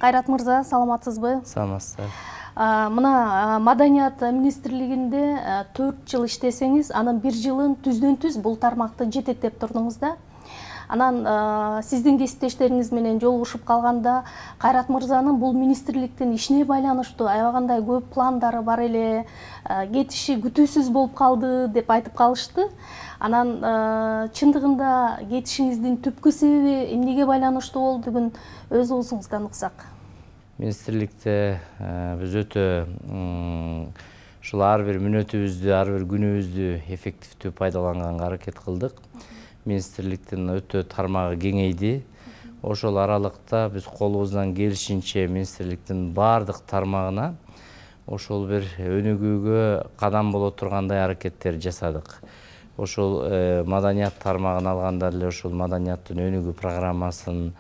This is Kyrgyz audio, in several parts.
Кайрат мырза, саламатсызбы? Саламатсыздар. Мына Маданият министрлигинде 4 жыл иштесеңиз, анын 1 жылын түздөн-түз бул тармакты жетектеп турдуңуз да. Анан сиздин кесиптештериңиз менен жолугушуп калганда, Кайрат мырзанын бул министрликтин ишине байланыштуу аябагандай көп пландары бар эле, кетиши күтүүсүз болуп калды деп айтып калышты. Анан чындыгында кетишиңиздин түпкү себеби эмнеге байланыштуу болду? Бүгүн өз оозуңуздан уксак. Министрликте биз өтө ушул ар бир мүнөтүбүздү, ар бир күнүбүздү эффективдүү пайдаланганга аракет кылдык. Министрликтин өтө тармагы кеңейди. Ошол аралыкта биз колубуздан келишинче министрликтин бардык тармагына ошол бир өнүгүүгө кадам боло тургандай аракеттер жасадык. Ошол маданият тармагын алганда эле ошол маданияттын өнүгүү программасын,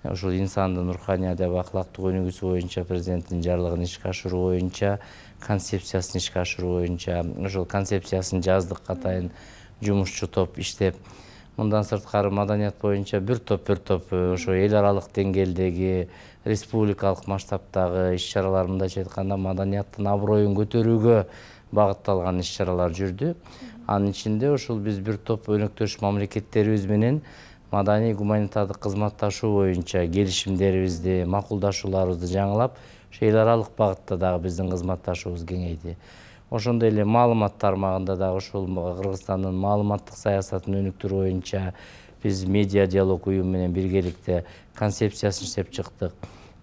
ошол инсандын руханий адеп аклактык өнүгүүсү боюнча президенттин жарлыгын ишке ашыруу боюнча, концепциясын ишке ашыруу боюнча, ошол концепциясын жаздык атайын жумушчу топ иштеп, мындан сырткары маданият боюнча бир топ ошо эл аралык деңгээлдеги республикалык масштабтагы иш-чаралар, мындайча айтканда маданияттын аброюн көтөрүүгө багытталган иш-чаралар жүрдү. Анын ичинде ошол биз бир топ өнөктөш мамлекеттерибиз менен маданий гуманитардык кызматташуу боюнча келишимдерибизди, макулдашууларыбызды жаңылап, эл аралык багытта дагы биздин кызматташуубуз кеңейди. Ошондой эле маалымат тармагында дагы ушул Кыргызстандын маалыматтык саясатын өнүктүрүү боюнча биз медиа диалог уюму менен биргеликте концепциясын иштеп чыктык.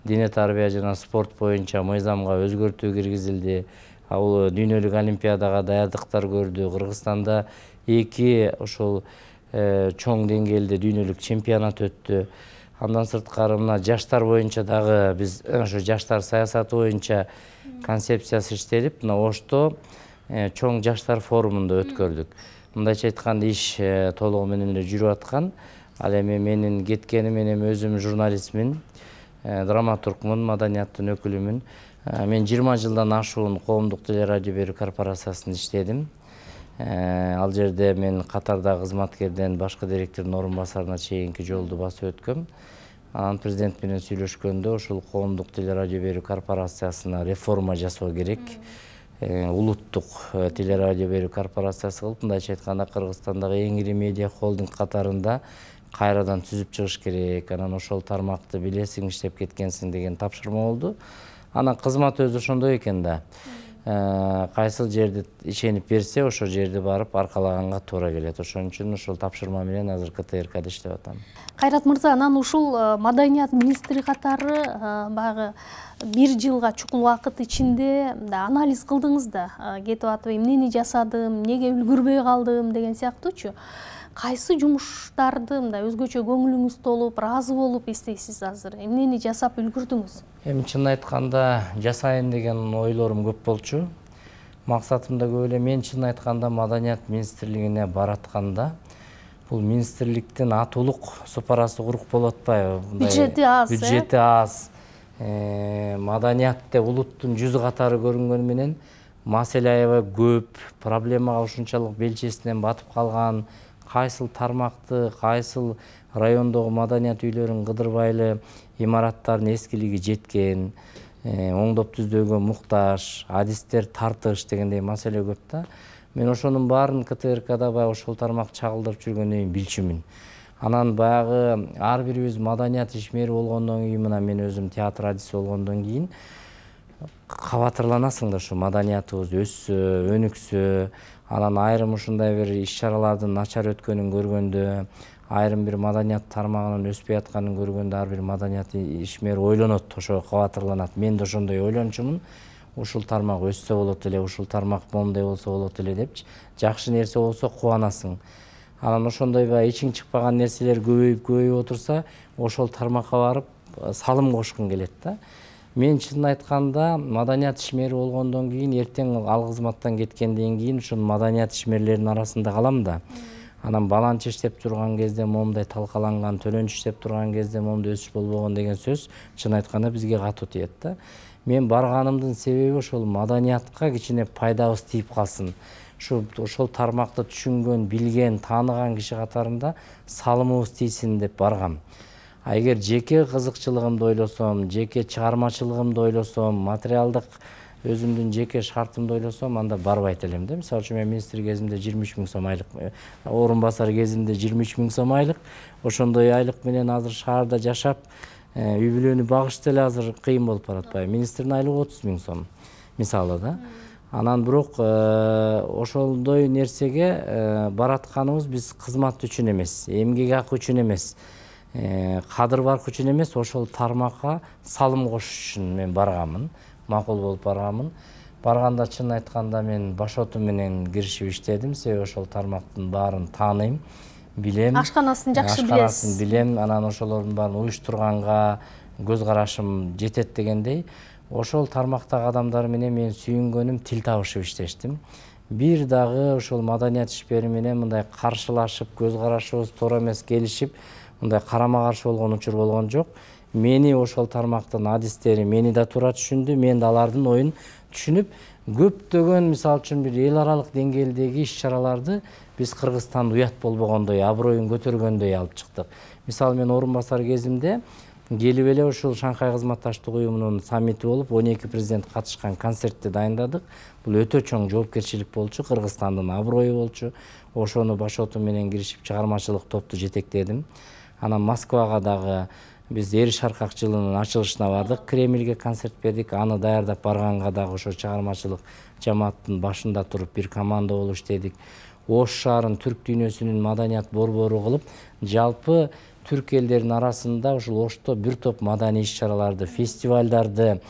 Дине тарбия жана спорт боюнча мыйзамга өзгөртүү киргизилди. Ал дүйнөлүк олимпиадага даярдыктар көрдү. Кыргызстанда 2 ошол чоң деңгээлде дүйнөлүк чемпионат өттү. Андан сырткары мына жаштар боюнча дагы биз ошо жаштар саясаты боюнча концепциясы иштелип, мына Ошто чоң жаштар форумунда өткөрдүк. Мындайча айтканда иш толугу менен эле жүрүп аткан. Ал эми менин кеткени менен өзүм журналистмин, драматургмун, маданияттын өкүлүмүн. Мен 20 жылдан ашуун коомдук телерадио берүү корпорациясында иштедим. Ал жерде мен катардагы кызматкерден башкы директордун орун басарына чейинки жолду басып өткөм. Анан президент менен сүйлөшкөндө ушул коомдук телерадио берүү корпорациясына реформа жасоо керек. Улуттук телерадио берүү корпорациясы кылып, мындайча айтканда Кыргызстандагы эң ири медиа холдинг катарында кайрадан түзүп чыгыш керек. Анан ошол тармакты билесиң, иштеп кеткенсиң деген тапшырма болду. Анан кызмат өзү ошондой экен да. Кайсыл жерди ишенип берсе, ошол жерди барып аркалаганга туура келет. Ошон үчүн ошол тапшырма менен азыр КТРКда иштеп атам. Кайрат мырза, анан ушул маданият министри катары баягы 1 жылга чукул убакыт ичинде анализ кылдыңыз да, кетип атып эмнени жасадым, эмнеге үлгүрбөй калдым деген сыяктуучу. Кайсы жумуштарды мындай өзгөчө көңүлүңүз толуп, ыраазы болуп эстейсиз азыр? Эмнени жасап үлгүрдүңүз? Эми чын айтканда жасайын деген ойлорум көп болчу. Максатым да көп эле. Мен чын айтканда маданият министрлигине баратканда бул министрликтин атуулук супарасы курук болуп атпайбы? Бюджети аз. Бюджети аз. Маданиятте улуттун жүз катары көрүнгөнү менен маселе аябай көп, проблемага ушунчалык белчесинен батып калган, кайсыл тармакты, кайсыл райондогу маданият үйлөрүн кыдырбайлы, имараттардын эскилиги жеткен, оңдоп түздөөгө муктаж, адистер тартыш дегендей маселе көп да. Мен ошонун баарын КТРКда баягы ошол тармак чагылдырып жүргөндөн кийин билчүмүн. Анан баягы ар бирибиз маданият ишмери болгондон кийин, мына мен өзүм театр адиси болгондон кийин кабатырланасың да, ушу маданиятыбыз өссө, өнүксө, анан айрым ушундай бир иш-чаралардын начар өткөнүн көргөндө, айрым бир маданият тармагынын өспөй атканын көргөндө ар бир маданият ишмери ойлонот, ошого кабатырланат. Мен да ошондой ойлончумун. Ушул тармак өссө болот эле, ушул тармак моундай болсо болот эле депчи. Жакшы нерсе болсо кубанасың. Анан ошондой баягы ичиң чыкпаган нерселер көбөйүп отурса, ошол тармакка барып салым кошкуң келет да. Мен чын айтканда маданият ишмери болгондон кийин, эртең ал кызматтан кеткенден кийин ушул маданият ишмерлеринин арасында калам да. Анан баланча иштеп турган кезде моундай талкаланган, төлөнч иштеп турган кезде моундай өсүш болбогон деген сөз чын айтканда бизге катуу тиет да. Мен барганымдын себеби ошол маданиятка кичине пайдабыз тийип калсын. Ошол тармакты түшүнгөн, билген, тааныган киши катарында салымыбыз тийсин деп баргам. Эгер жеке кызыкчылыгымды ойлосом, жеке чыгармачылыгымды ойлосом, материалдык өзүмдүн жеке шартымды ойлосом, анда барбайт элем да. Мисалы үчүн мен министр кезимде 23 000 сом айлык, орун басар кезимде 23 000 сом айлык, ошондой айлык менен азыр шаарда жашап, үй бүлөнү багыш деле азыр кыйын болуп баратпайбы. Министрдин айлыгы 30 000 сом мисалы да. Анан бирок ошондой нерсеге баратканыбыз биз кызмат үчүн эмес, эмгек акы үчүн эмес, кадыр барк үчүн эмес, ошол тармакка салым кошуш үчүн мен барганмын, макул болуп барганмын. Барганда чын айтканда мен баш оту менен киришип иштедим, себеби ошол тармактын баарын тааныйм, билем. Ашканасын жакшы билесиз. Ашканасын билем, анан ошолордун баарын уюштурганга көз карашым жетет дегендей. Ошол тармактагы адамдар менен мен сүйүнгөнүм тил табышып иштештим. Бир дагы ошол маданият ишпери менен мындай каршылашып, көз карашыбыз туура эмес келишип, мындай карама каршы болгон учур болгон жок. Мени ошол тармактын адистери мени да туура түшүндү, мен да алардын оюн түшүнүп, көптөгөн мисалы үчүн бир эл аралык деңгээлдеги иш-чараларды биз Кыргызстанда уят болбогондой, аброюн көтөргөндөй алып чыктык. Мисалы мен орун басар кезимде келип эле ушул Шанхай кызматташтык уюмунун саммити болуп, 12 президент катышкан концертти дайындадык. Бул өтө чоң жоопкерчилик болчу, Кыргызстандын аброю болчу. Ошону баш оту менен киришип чыгармачылык топту жетектедим. Анан Москвага дагы биз Эр Шаркак жылынын ачылышына бардык, Кремльге концерт бердик. Аны даярдап барганга дагы ошо чыгармачылык жамааттын башында туруп бир команда болуп иштедик. Ош шаарын түрк дүйнөсүнүн маданият борбору кылып, жалпы түрк элдеринин арасында ушул Ошто бир топ маданий иш-чараларды, фестивалдарды,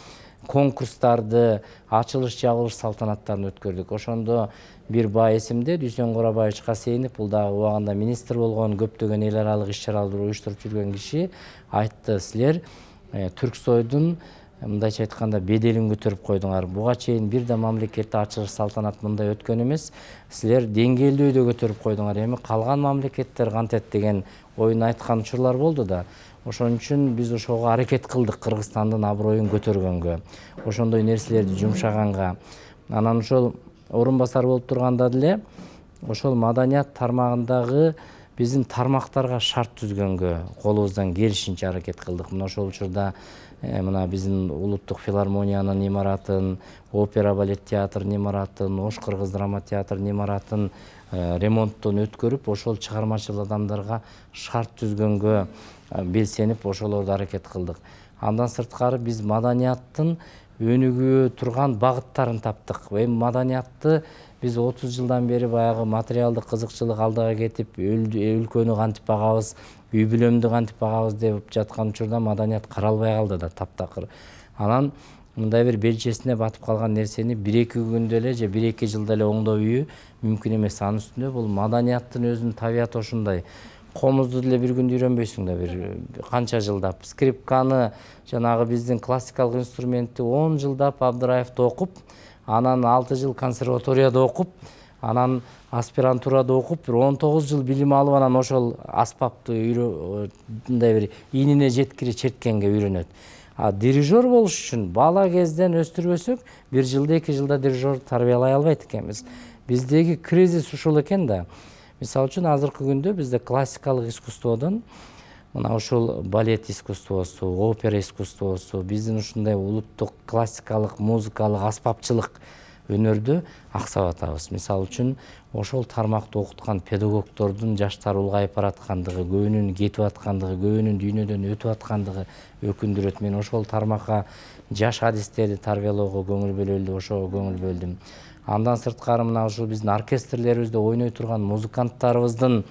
конкурстарды, ачылыш жабылыш салтанаттарын өткөрдүк. Ошондо бир баа эсимде Дүйсен Курабаевич Касейинов, бул дагы убагында министр болгон, көптөгөн эл аралык иш-чараларды уюштуруп жүргөн киши айтты: "Силер Түрксойдун мындайча айтканда беделин көтөрүп койдуңар. Буга чейин бир да мамлекетте ачылыш салтанат мындай өткөн эмес. Силер деңгээлдүү да көтөрүп койдуңар. Эми калган мамлекеттер кантет" деген оюн айткан учурлар болду да. Ошон үчүн биз ошого аракет кылдык, Кыргызстандын аброюн көтөргөнгө, ошондой нерселерди жумшаганга. Анан ошол орун басар болуп турганда деле ошол маданият тармагындагы биздин тармактарга шарт түзгөнгө колубуздан келишинче аракет кылдык. Мына ошол учурда мына биздин улуттук филармониянын имаратын, опера балет театрынын имаратын, Ош кыргыз драма театрынын имаратын ремонттон өткөрүп, ошол чыгармачыл адамдарга шарт түзгөнгө белсенип ошолорду аракет кылдык. Андан сырткары биз маданияттын өнүгүү турган багыттарын таптык. Эми маданиятты биз 30 жылдан бери баягы материалдык кызыкчылык алдыга кетип, өлкөнү кантип багабыз, үй бүлөмдү кантип багабыз деп жаткан учурда маданият каралбай калды да таптакыр. Анан мындай бир белчесине батып калган нерсени 1-2 күндө эле же 1-2 жылда эле оңдоо мүмкүн эмес. Анын үстүндө бул маданияттын өзүнүн табияты ошондой. Комузду деле бир күндө үйрөнбөйсүң да, бир канча жылдап. Скрипканы, жанагы биздин классикалык инструментти 10 жылдап Абдыраевде окуп, анан 6 жыл консерваторияда окуп, анан аспирантурада окуп, бир 19 жыл билим алып, анан ошол аспапты мындай бир ийнине жеткире черткенге үйрөнөт. А дирижер болуш үчүн бала кезден өстүрбөсөк, 1 жылда 2 жылда дирижер тарбиялай албайт экенбиз. Биздеги кризис ушул экен да. Мисалы үчүн азыркы күндө бизде классикалык искусстводон мына ушул балет искусствосу, опера искусствосу, биздин ушундай улуттук классикалык, музыкалык, аспапчылык өнөрдө аксап атабыз. Мисалы үчүн ошол тармакты окуткан педагогдордун жаштары улгайып бараткандыгы, көбүнүн кетип аткандыгы, көбүнүн дүйнөдөн өтүп аткандыгы өкүндүрөт. Мен ошол тармакка жаш адистерди тарбиялоого көңүл бөлөлүп, ошого көңүл бөлдүм. Андан сырткары мына ушул биздин оркестрлерибизде ойной турган музыканттарыбыздын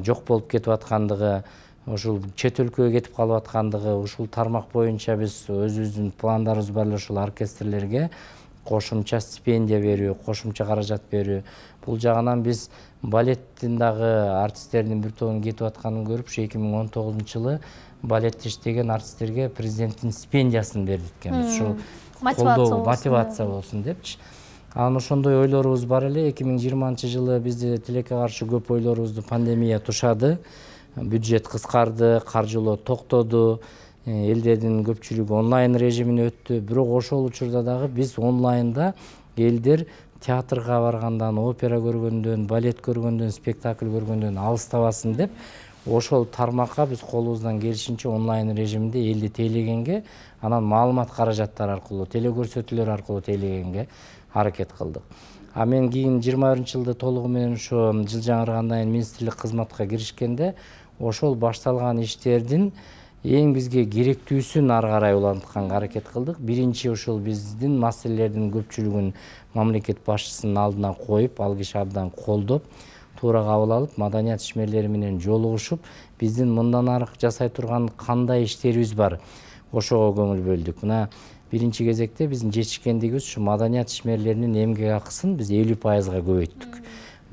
жок болуп кетип аткандыгы, ушул чет өлкөгө кетип калып аткандыгы, ушул тармак боюнча биз өзүбүздүн пландарыбыз бар эле ушул оркестрлерге кошумча стипендия берүү, кошумча каражат берүү. Бул жагынан биз балеттин дагы артисттердин бир тобунун кетип атканын көрүп, 2019-жылы балетте иштеген артисттерге президенттин стипендиясын бердик экенбиз. Ушул мотивация болсун депчи. Анан ошондой ойлорубуз бар эле. 2020-жылы бизде тилекке каршы көп ойлорубузду пандемия тушады. Бюджет кыскарды, каржылоо токтоду, элдердин көпчүлүгү онлайн режимине өттү. Бирок ошол учурда дагы биз онлайнда элдер театрга баргандан, опера көргөндөн, балет көргөндөн, спектакль көргөндөн алыстабасын деп ошол тармакка биз колубуздан келишинче онлайн режимде элди тейлегенге, анан маалымат каражаттары аркылуу, телекөрсөтүүлөр аркылуу тейлегенге аракет кылдык. А мен кийин 21-жылда толугу менен ошо жыл жаңыргандан кийин министрлик кызматка киришкенде, ошол башталган иштердин эң бизге керектүүсүн ары карай улантканга аракет кылдык. Биринчи ошол биздин маселелердин көпчүлүгүн мамлекет башчысынын алдына коюп, ал киши абдан колдоп, туура кабыл алып, маданият ишмерлери менен жолугушуп, биздин мындан ары жасай турган кандай иштерибиз бар, ошого көңүл бөлдүк. Мына биринчи кезекте биздин жетишкендигибиз ушу маданият ишмерлеринин эмгек акысын биз 50%га көбөйттүк.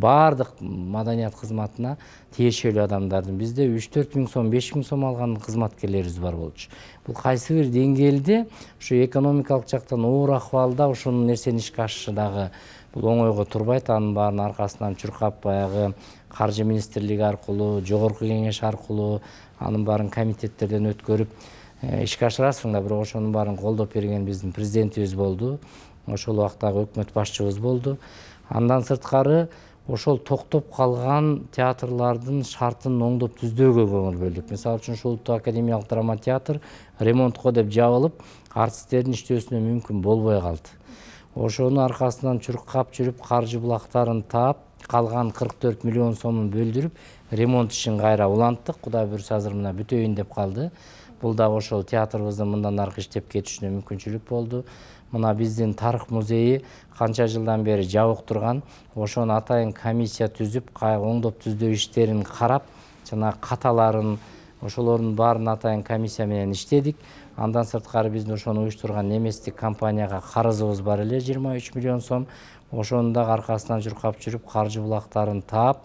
Бардык маданият кызматына тиешелүү адамдардын бизде 3-4 миң сом, 5 миң сом алган кызматкерлерибиз бар болчу. Бул кайсы бир деңгээлде ушу экономикалык жактан оор акыбалда ошонун нерсени ишке ашышы дагы бул оңойго турбайт. Анын баарынын аркасынан чуркап баягы каржы министрлиги аркылуу, жогорку кеңеш аркылуу анын баарын комитеттерден өткөрүп ишке ашырасың да, бирок ошонун баарын колдоп берген биздин президентибиз болду. Ошол убактагы өкмөт башчыбыз болду. Андан сырткары ошол токтоп калган театрлардын шартын оңдоп түздөөгө көңүл бөлдүк. Мисалы үчүн ушул Улуттук академиялык драма театр ремонтко деп жабылып, артисттердин иштөөсүнө мүмкүн болбой калды. Ошонун аркасынан чуркап жүрүп, каржы булактарын таап, калган 44 миллион сомун бөлдүрүп, ремонт ишин кайра уланттык. Кудай буюрса азыр мына бүтөйүн деп калды. Бул дагы ошол театрыбыздын мындан аркы иштеп кетишине мүмкүнчүлүк болду. Мына биздин тарых музейи канча жылдан бери жабык турган, ошону атайын комиссия түзүп, оңдоп түздөө иштерин карап, жана каталарын, ошолордун баарын атайын комиссия менен иштедик. Андан сырткары биздин ошону уюштурган неместик компанияга карызыбыз бар эле 23 миллион сом. Ошону дагы аркасынан журкап жүрүп, каржы булактарын таап,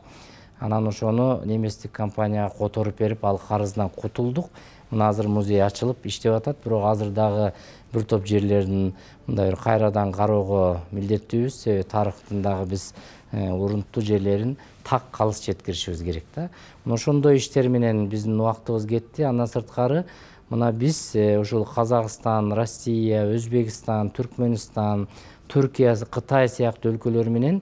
анан ошону неместик компанияга которуп берип, ал карыздан кутулдук. Мына азыр музей ачылып иштеп атат, бирок азыр дагы бир топ жерлерин мындай бир кайрадан кароого милдеттүүбүз. Себеби тарыхтын дагы биз урунттуу жерлерин так калыс жеткиришибиз керек да. Ошондой иштер менен биздин убактыбыз кетти. Андан сырткары мына биз ушул Казакстан, Россия, Өзбекстан, Түркмөнстан, Түркия, Кытай сыяктуу өлкөлөр менен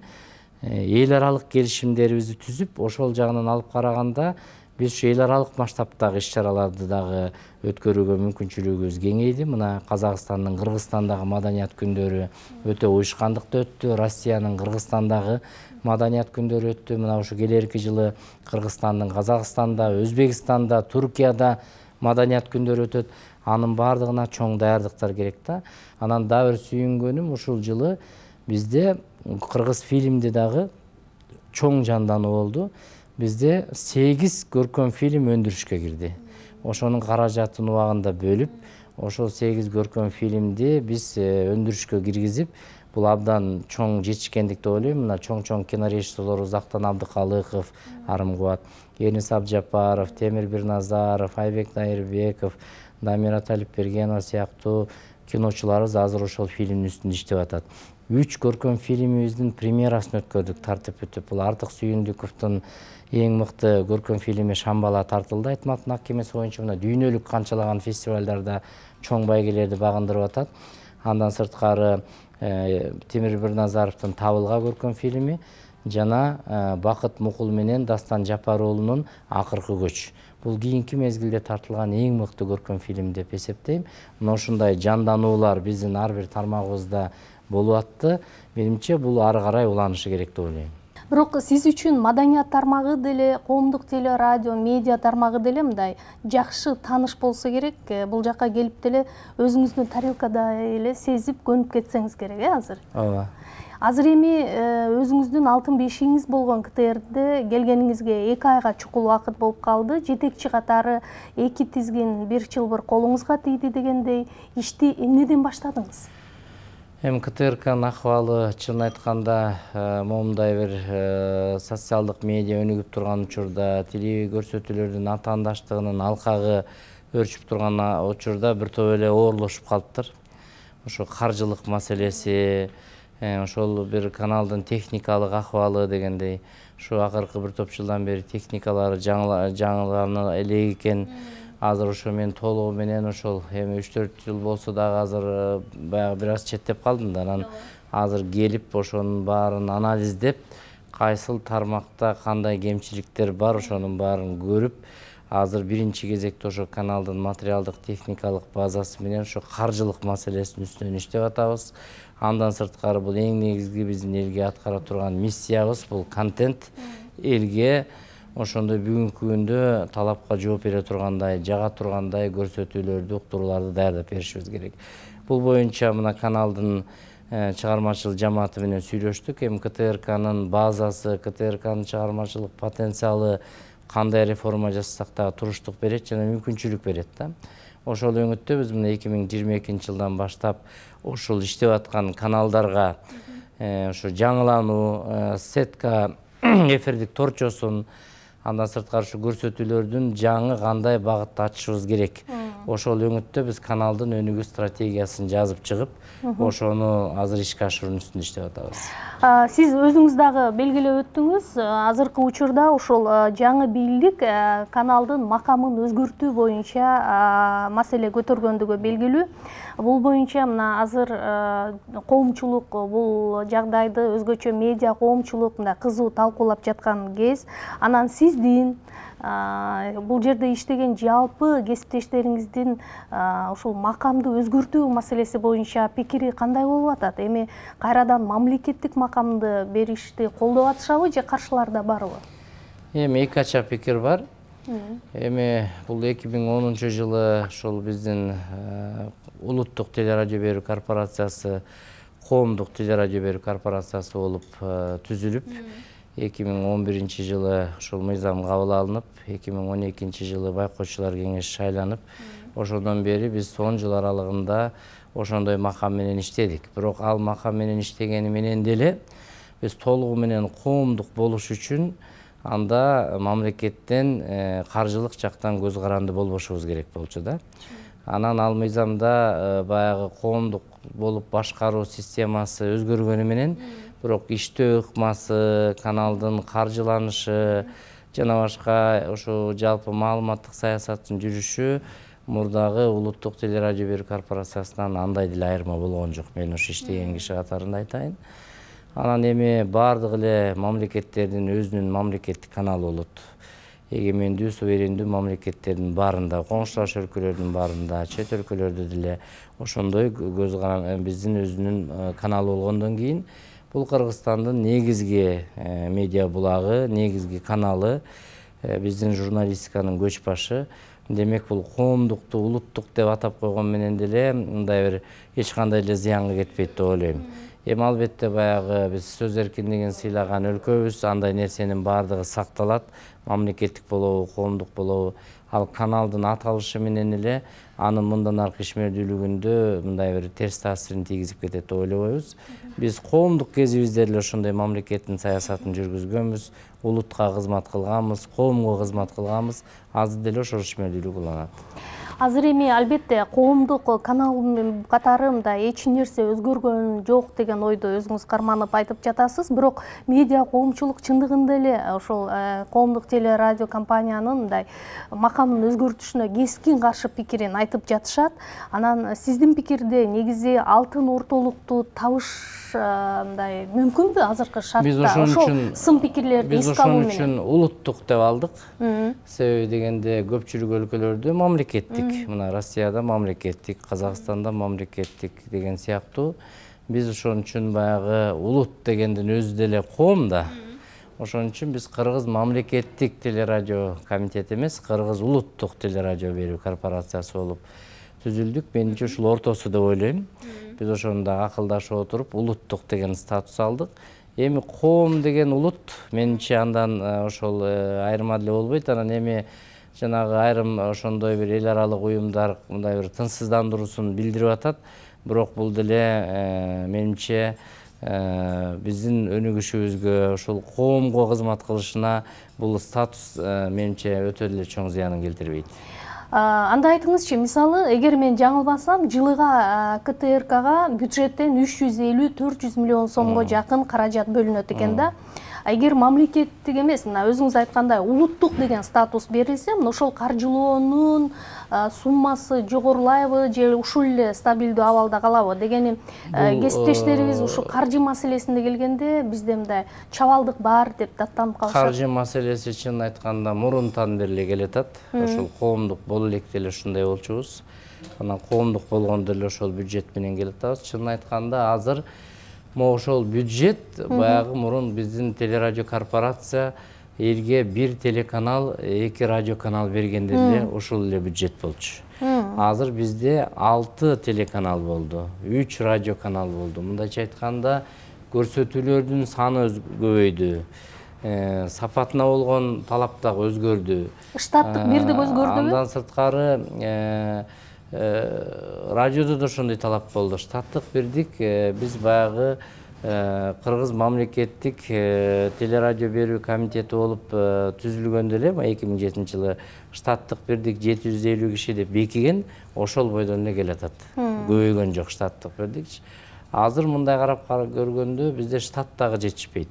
эл аралык келишимдерибизди түзүп, ошол жагынан алып караганда биз ушу эл аралык масштабтагы иш-чараларды дагы өткөрүүгө мүмкүнчүлүгүбүз кеңейди. Мына Казакстандын Кыргызстандагы маданият күндөрү өтө уюшкандыкта өттү. Россиянын Кыргызстандагы маданият күндөрү өттү. Мына ушу келерки жылы Кыргызстандын Казакстанда, Өзбекстанда, Туркияда маданият күндөрү өтөт. Анын бардыгына чоң даярдыктар керек да. Анан дагы бир сүйүнгөнүм, ушул жылы бизде кыргыз фильмде дагы чоң жандануу болду. Бизде 8 көркөм фильм өндүрүшкө кирди. Ошонун каражатын убагында бөлүп, ошол 8 көркөм фильмди биз өндүрүшкө киргизип, бул абдан чоң жетишкендик деп ойлойм. Мына чоң кинорежиссерлорубуз Актан Абдыкалыков, Арымкубат, Эрнис Абджапаров, Темир Бирназаров, Айбек Дайырбеков, Дамира Талипбергенова сыяктуу киночуларыбыз азыр ошол фильмдин үстүндө иштеп атат. 3 көркөм фильмибиздин премьерасын өткөрдүк тартып өтүп. Бул Артык Сүйүндүковдун эң мыкты көркөм фильми Шамбала тартылды. Айтматовдун ак кемеси боюнча мына дүйнөлүк канчалаган фестивалдарда чоң байгелерди багындырып атат. Андан сырткары Темир Бирназаровдун Табылга көркөм фильми жана Бакыт Мукул менен Дастан Жапароолунун Акыркы көч. Бул кийинки мезгилде тартылган эң мыкты көркөм фильм деп эсептейм. Мына ушундай жандануулар биздин ар бир тармагыбызда болуп атты. Менимче бул ары карай уланышы керек деп ойлойм. Бирок сиз үчүн маданият тармагы деле, коомдук теле, радио, медиа тармагы деле мындай жакшы тааныш болсо керек. Бул жакка келип деле өзүңүздүн тарелкада эле сезип, көнүп кетсеңиз керек, азыр. Ооба. Азыр эми өзүңүздүн алтын бешигиңиз болгон КТРде келгениңизге 2 айга чукул убакыт болуп калды. Жетекчи катары 2 тизгин 1 чылбыр колуңузга тийди дегендей, ишти эмнеден баштадыңыз? Эми КТРКнын акыбалы чын айтканда момундай бир социалдык медиа өнүгүп турган учурда, телекөрсөтүүлөрдүн атаандаштыгынын алкагы өрчүп турган учурда бир топ эле оорлошуп калыптыр. Ошо каржылык маселеси, ошол бир каналдын техникалык акыбалы дегендей, ушу акыркы бир топ жылдан бери техникалары жаңылана элек экен. Азыр ошо мен толугу менен ошол эми 3-4 жыл болсо дагы азыр баягы бир аз четтеп калдым да. Анан азыр келип ошонун баарын анализдеп, кайсыл тармакта кандай кемчиликтер бар, ошонун баарын көрүп, азыр биринчи кезекте ошо каналдын материалдык техникалык базасы менен ошо каржылык маселесинин үстүнөн иштеп атабыз. Андан сырткары бул эң негизги биздин элге аткара турган миссиябыз, бул контент элге ошондой бүгүнкү күндө талапка жооп бере тургандай, жага тургандай көрсөтүүлөрдү, уктурууларды даярдап беришибиз керек. Бул боюнча мына каналдын чыгармачыл жамааты менен сүйлөштүк. Эми КТРКнын базасы, КТРКнын чыгармачылык потенциалы кандай реформа жасасак дагы туруштук берет жана мүмкүнчүлүк берет да. Ошол өңүттө биз мына 2022 жылдан баштап ушул иштеп аткан каналдарга ошо жаңылануу, сетка, эфирдик торчосун, андан сырткары ушу көрсөтүүлөрдүн жаңы кандай багытта ачышыбыз керек. Ошол өңүттө биз каналдын өнүгүү стратегиясын жазып чыгып, ошону азыр ишке ашыруунун үстүндө иштеп атабыз. Сиз өзүңүз дагы белгилеп өттүңүз, азыркы учурда ошол жаңы бийлик каналдын макамын өзгөртүү боюнча маселе көтөргөндүгү белгилүү. Бул боюнча мына азыр коомчулук бул жагдайды, өзгөчө медиа коомчулук мында кызуу талкуулап жаткан кез. Анан сиздин бул жерде иштеген жалпы кесиптештериңиздин ушул макамды өзгөртүү маселеси боюнча пикири кандай болуп атат? Эми кайрадан мамлекеттик макамды беришти колдоп атышабы же каршылар да барбы? Эми эки ача пикир бар. Эми бул 2010 жылы ошол биздин улуттук телерадио берүү корпорациясы, коомдук телерадио берүү корпорациясы болуп түзүлүп, 2011 жылы ошол мыйзам кабыл алынып, 2012 жылы байкоочулар кеңеши шайланып, ошондон бери биз 10 жыл аралыгында ошондой макам менен иштедик. Бирок ал макам менен иштегени менен деле биз толугу менен коомдук болуш үчүн анда мамлекеттен каржылык жактан көз каранды болбошубуз керек болчу да. Анан ал мыйзамда баягы коомдук болуп башкаруу системасы өзгөргөнү менен, бирок иштөө ыкмасы, каналдын каржыланышы жана башка ошо жалпы маалыматтык саясаттын жүрүшү мурдагы улуттук телерадио берүү корпорациясынан андай деле айырма болгон жок. Мен ошо иштеген киши катарында айтайын. Анан эми бардык эле мамлекеттердин өзүнүн мамлекеттик каналы болот. Эгемендүү, суверендүү мамлекеттердин баарында, коңшулаш өлкөлөрдүн баарында, чет өлкөлөрдө деле ошондой көз каран биздин өзүнүн каналы болгондон кийин бул Кыргызстандын негизги медиа булагы, негизги каналы, биздин журналистиканын көч башы. Демек бул коомдукту улуттук деп атап койгон менен деле мындай бир эч кандай эле зыянга кетпейт деп ойлойм. Эми албетте баягы биз сөз эркиндигин сыйлаган өлкөбүз, андай нерсенин баардыгы сакталат. Мамлекеттик болобу, коомдук болобу, ал каналдын аталышы менен эле анын мындан аркы ишмердүүлүгүндө мындай бир терс таасирин тийгизип кетет деп ойлобойбуз. Биз коомдук кезибизде эле ошондой мамлекеттин саясатын жүргүзгөнбүз, улутка кызмат кылганбыз, коомго кызмат кылганбыз, азыр деле ошол ишмердүүлүк уланат. Азыр эми албетте коомдук канал катары мында эч нерсе өзгөргөн жок деген ойду өзүңүз карманып айтып жатасыз. Бирок медиа коомчулук чындыгында эле ошол коомдук телерадио компаниянын мындай макамын өзгөртүшүнө кескин каршы пикирин айтып жатышат. Анан сиздин пикирде негизи алтын ортолукту табыш мындай мүмкүнбү азыркы шартта? Ошол сын пикирлерди эске алуу менен. Биз ошон үчүн улуттук деп алдык. Себеби дегенде көпчүлүк өлкөлөрдө мамлекеттик, мына Россияда мамлекеттик, Казакстанда мамлекеттик деген сыяктуу. Биз ошон үчүн баягы улут дегендин өзү деле коом да. Ошон үчүн биз Кыргыз мамлекеттик телерадио комитети эмес, Кыргыз улуттук телерадио берүү корпорациясы болуп түзүлдүк. Менимче ушул ортосу деп ойлойм. Биз ошондо акылдашып отуруп улуттук деген статус алдык. Эми коом деген улут менимче андан ошол айырма деле болбойт. Анан эми жанагы айрым ошондой бир эл аралык уюмдар мындай бир тынчсыздандыруусун билдирип атат. Бирок бул деле менимче биздин өнүгүшүбүзгө, ошол коомго кызмат кылышына бул статус менимче өтө деле чоң зыянын келтирбейт. Анда айтыңызчы, мисалы, эгер мен жаңылбасам, жылыга КТРКга бюджеттен 350-400 миллион сомго жакын каражат бөлүнөт экен да. эгер мамлекеттик эмес, мына өзүңүз айткандай улуттук деген статус берилсе, мына ошол каржылоонун суммасы жогорулайбы же ушул эле стабилдүү абалда калабы дегени кесиптештерибиз ушу каржы маселесине келгенде бизде мындай чабалдык бар деп даттанып калышат. Каржы маселеси чын айтканда мурунтан бери келатат. Ошол коомдук боло электе эле ушундай болчубуз. Анан коомдук болгондо эле ошол бюджет менен келатабыз. Чын айтканда азыр ошол бюджет баягы мурун биздин телерадио корпорация элге бир телеканал, 2 радио канал бергенде эле ошол эле бюджет болчу. Азыр бизде 6 телеканал болду, 3 радио канал болду. Мындайча айтканда көрсөтүүлөрдүн саны көбөйдү. Сапатына болгон талап да өзгөрдү. Штаттык бирдик өзгөрдүбү? Андан сырткары радиодо да ошондой талап болду. Штаттык бирдик. Биз баягы Кыргыз мамлекеттик телерадио берүү комитети болуп түзүлгөндө эле 2007-жылы штаттык бирдик 750 киши деп бекиген, ошол бойдон эле келатат. Көбөйгөн жок штаттык бирдик. Азыр мындай карап көргөндө бизде штат дагы жетишпейт.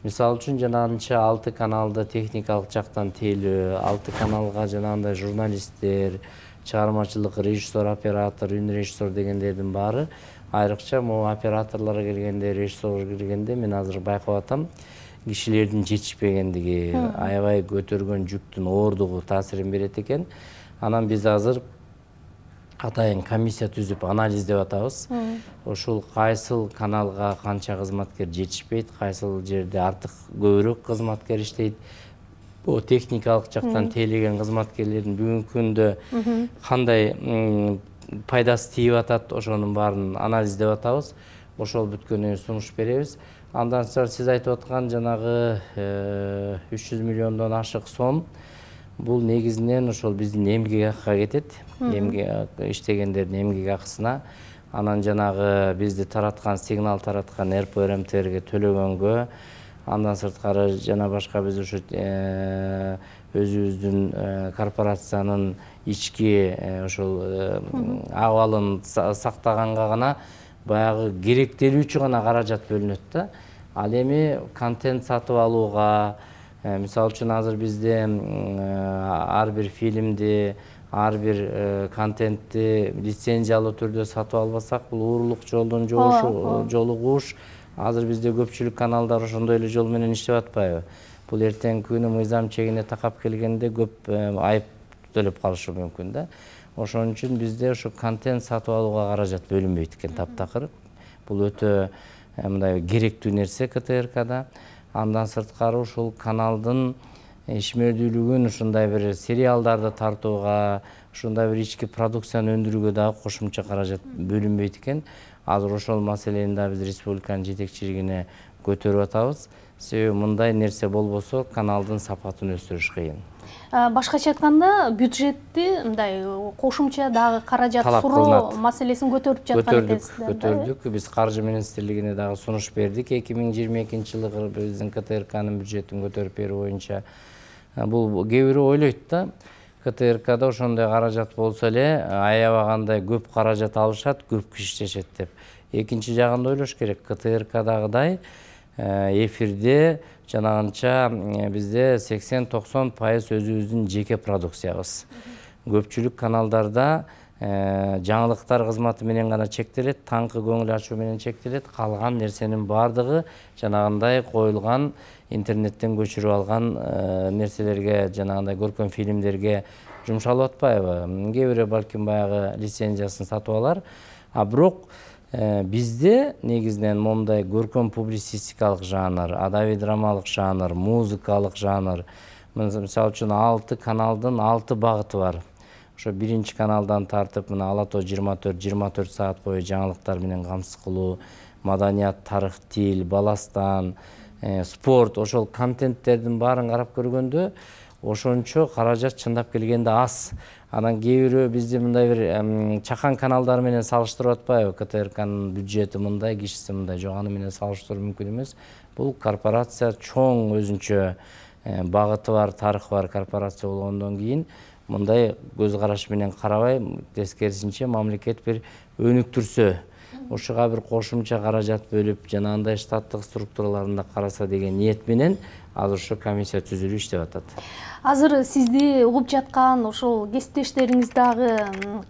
Мисалы үчүн жанагынча 6 каналды техникалык жактан тейлөө, 6 каналга жанагындай журналисттер, чыгармачылык режиссер, оператор, үн режиссер дегендердин баары айрыкча могу операторлорго келгенде, режиссерге келгенде мен азыр байкап атам, кишилердин жетишпегендиги, аябай көтөргөн жүктүн оордугу таасирин берет экен. Анан биз азыр атайын комиссия түзүп анализдеп атабыз. Ошол кайсыл каналга канча кызматкер жетишпейт, кайсыл жерде артык көбүрөөк кызматкер иштейт. О техникалык жактан тейлеген кызматкерлердин бүгүнкү күндө кандай пайдасы тийип атат, ошонун баарын анализдеп атабыз. Ошол бүткөндөн кийин сунуш беребиз. Андан соң сиз айтып аткан жанагы 300 миллиондон ашык сом бул негизинен ошол биздин эмгек акыга кетет. Эмгек иштегендердин эмгек акысына. Анан жанагы бизди тараткан, сигнал тараткан РПРМТРге төлөгөнгө, андан сырткары жана башка биз ушу өзүбүздүн корпорациянын ички ошол абалын сактаганга гана баягы керектелүүчү гана каражат бөлүнөт да. Ал эми контент сатып алууга, мисалы үчүн азыр бизде ар бир фильмди, ар бир контентти лицензиялуу түрдө сатып албасак, бул уурулук жолдон жолугуш. Азыр бизде көпчүлүк каналдар ошондой эле жол менен иштеп атпайбы? Бул эртең күнү мыйзам чегине такап келгенде көп айып төлөп калышы мүмкүн да. Ошон үчүн бизде ошо контент сатып алууга каражат бөлүнбөйт экен таптакыр. Бул өтө мындай керектүү нерсе КТРКда. Андан сырткары ушул каналдын ишмердүүлүгүн ушундай бир сериалдарды тартууга, ушундай бир ички продукцияны өндүрүүгө дагы кошумча каражат бөлүнбөйт экен. Азыр ошол маселени да биз республиканын жетекчилигине көтөрүп атабыз. Себеби мындай нерсе болбосо каналдын сапатын өстүрүш кыйын. Башкача айтканда, бюджетти мындай кошумча дагы каражат суроо маселесин көтөрүп жаткан экенсиздер. Көтөрдүк. Биз Каржы министрлигине дагы сунуш бердик. 2022-жылы биздин КТРКнын бюджетин көтөрүп берүү боюнча. Бул кээ бирөө ойлойт да, КТРКда ошондой каражат болсо эле аябагандай көп каражат алышат, көп киши иштешет деп. Экинчи жагында ойлош керек. КТРКдагыдай эфирде жанагынча бизде 80-90% өзүбүздүн жеке продукциябыз. Көпчүлүк каналдарда жаңылыктар кызматы менен гана чектелет, таңкы көңүл ачуу менен чектелет. Калган нерсенин баардыгы жанагындай коюлган интернеттен көчүрүп алган нерселерге, жанагындай көркөм фильмдерге жумшалып атпайбы? Кээ бирөө балким баягы лицензиясын сатып алар. А бирок бизде негизинен момундай көркөм публицистикалык жанр, адабий драмалык жанр, музыкалык жанр, мисалы үчүн 6 каналдын 6 багыты бар. Ошо биринчи каналдан тартып, мына Ала Тоо 24 саат бою жаңылыктар менен камсыз кылуу, маданият, тарых, тил, баластан, спорт, ошол контенттердин баарын карап көргөндө ошончо каражат чындап келгенде аз. Анан кээ бирөө бизди мындай бир чакан каналдар менен салыштырып атпайбы? КТРКнын бюджети мындай, кишиси мындай, жок аны менен салыштыруу мүмкүн эмес. Бул корпорация чоң өзүнчө багыты бар, тарыхы бар корпорация болгондон кийин мындай көз караш менен карабай, тескерисинче мамлекет бир өнүктүрсө, ошуга бир кошумча каражат бөлүп жанагындай штаттык структураларында караса деген ниет менен азыр ошо комиссия түзүлүп иштеп атат. Азыр сизди угуп жаткан ошол кесиптештериңиз дагы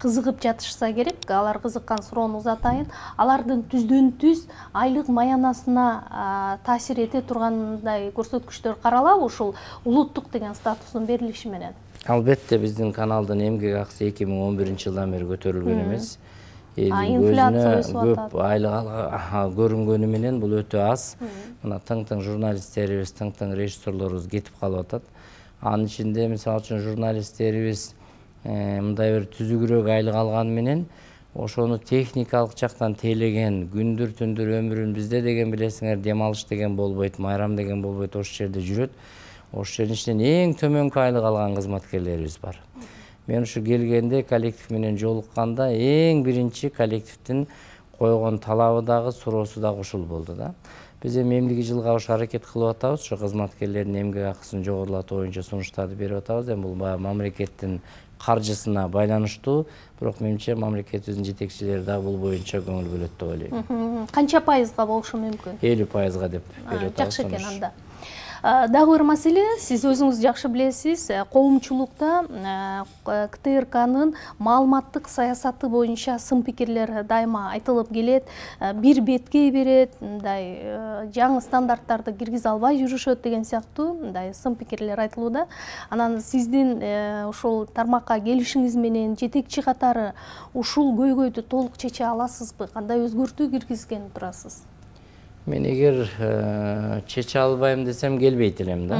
кызыгып жатышса керек, алар кызыккан суроону узатайын. Алардын түздөн түз айлык маянасына таасир эте тургандай көрсөткүчтөр каралабы ушул улуттук деген статустун берилиши менен? Албетте биздин каналдын эмгек акысы 2011-жылдан бери көтөрүлгөн эмес. Инфляция Көп айлык көрүнгөнү менен бул өтө аз. Мына тың-тың журналисттерибиз, тың-тың режиссерлорубуз кетип калып атат. Анын ичинде мисалы үчүн журналисттерибиз мындай бир түзүгүрөөк айлык алганы менен ошону техникалык жактан тейлеген, күндүр түндүр өмүрүн бизде деген билесиңер, дем алыш деген болбойт, майрам деген болбойт, ошол жерде жүрөт. Ошол жердин ичинен эң төмөнкү айлык алган кызматкерлерибиз бар. Мен ушу келгенде коллектив менен жолукканда эң биринчи коллективдин койгон талабы дагы, суроосу дагы ушул болду да. Биз эми эмдиги жылга ушу аракет кылып атабыз, ушу кызматкерлердин эмгек акысын жогорулатуу боюнча сунуштарды берип атабыз. Эми бул баягы мамлекеттин каржысына байланыштуу, бирок менимче мамлекетибиздин жетекчилери дагы бул боюнча көңүл бөлөт деп ойлойм. Канча пайызга болушу мүмкүн? 50% деп берип атабыз. Жакшы экен анда. Дагы бир маселе, сиз өзүңүз жакшы билесиз, коомчулукта КТРКнын маалыматтык саясаты боюнча сын пикирлер дайыма айтылып келет, бир беткей берет, мындай жаңы стандарттарды киргизе албай жүрүшөт деген сыяктуу мындай сын пикирлер айтылууда. Анан сиздин ушул тармакка келишиңиз менен жетекчи катары ушул көйгөйдү толук чече аласызбы? Кандай өзгөртүү киргизген турасыз? Мен эгер чече албайм десем келбейт элем да.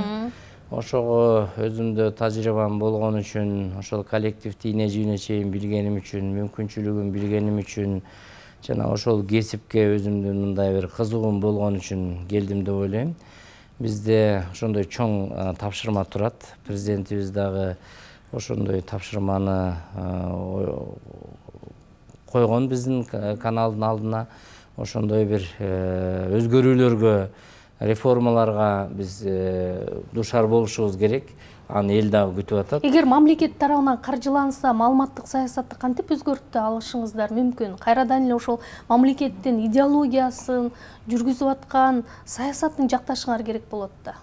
Ошого өзүмдө тажрыйбам болгон үчүн, ошол коллективди ийне жийине чейин билгеним үчүн, мүмкүнчүлүгүн билгеним үчүн, жана ошол кесипке өзүмдүн мындай бир кызыгуум болгон үчүн келдим деп ойлойм. Бизде ошондой чоң тапшырма турат. Президентибиз дагы ошондой тапшырманы койгон биздин каналдын алдына. Ошондой бир өзгөрүүлөргө, реформаларга биз душар болушубуз керек. Аны эл дагы күтүп атат. Эгер мамлекет тарабынан каржыланса, маалыматтык саясатты кантип өзгөртө алышыңыздар мүмкүн? Кайрадан эле ошол мамлекеттин идеологиясын жүргүзүп аткан саясатын жакташыңар керек болот да.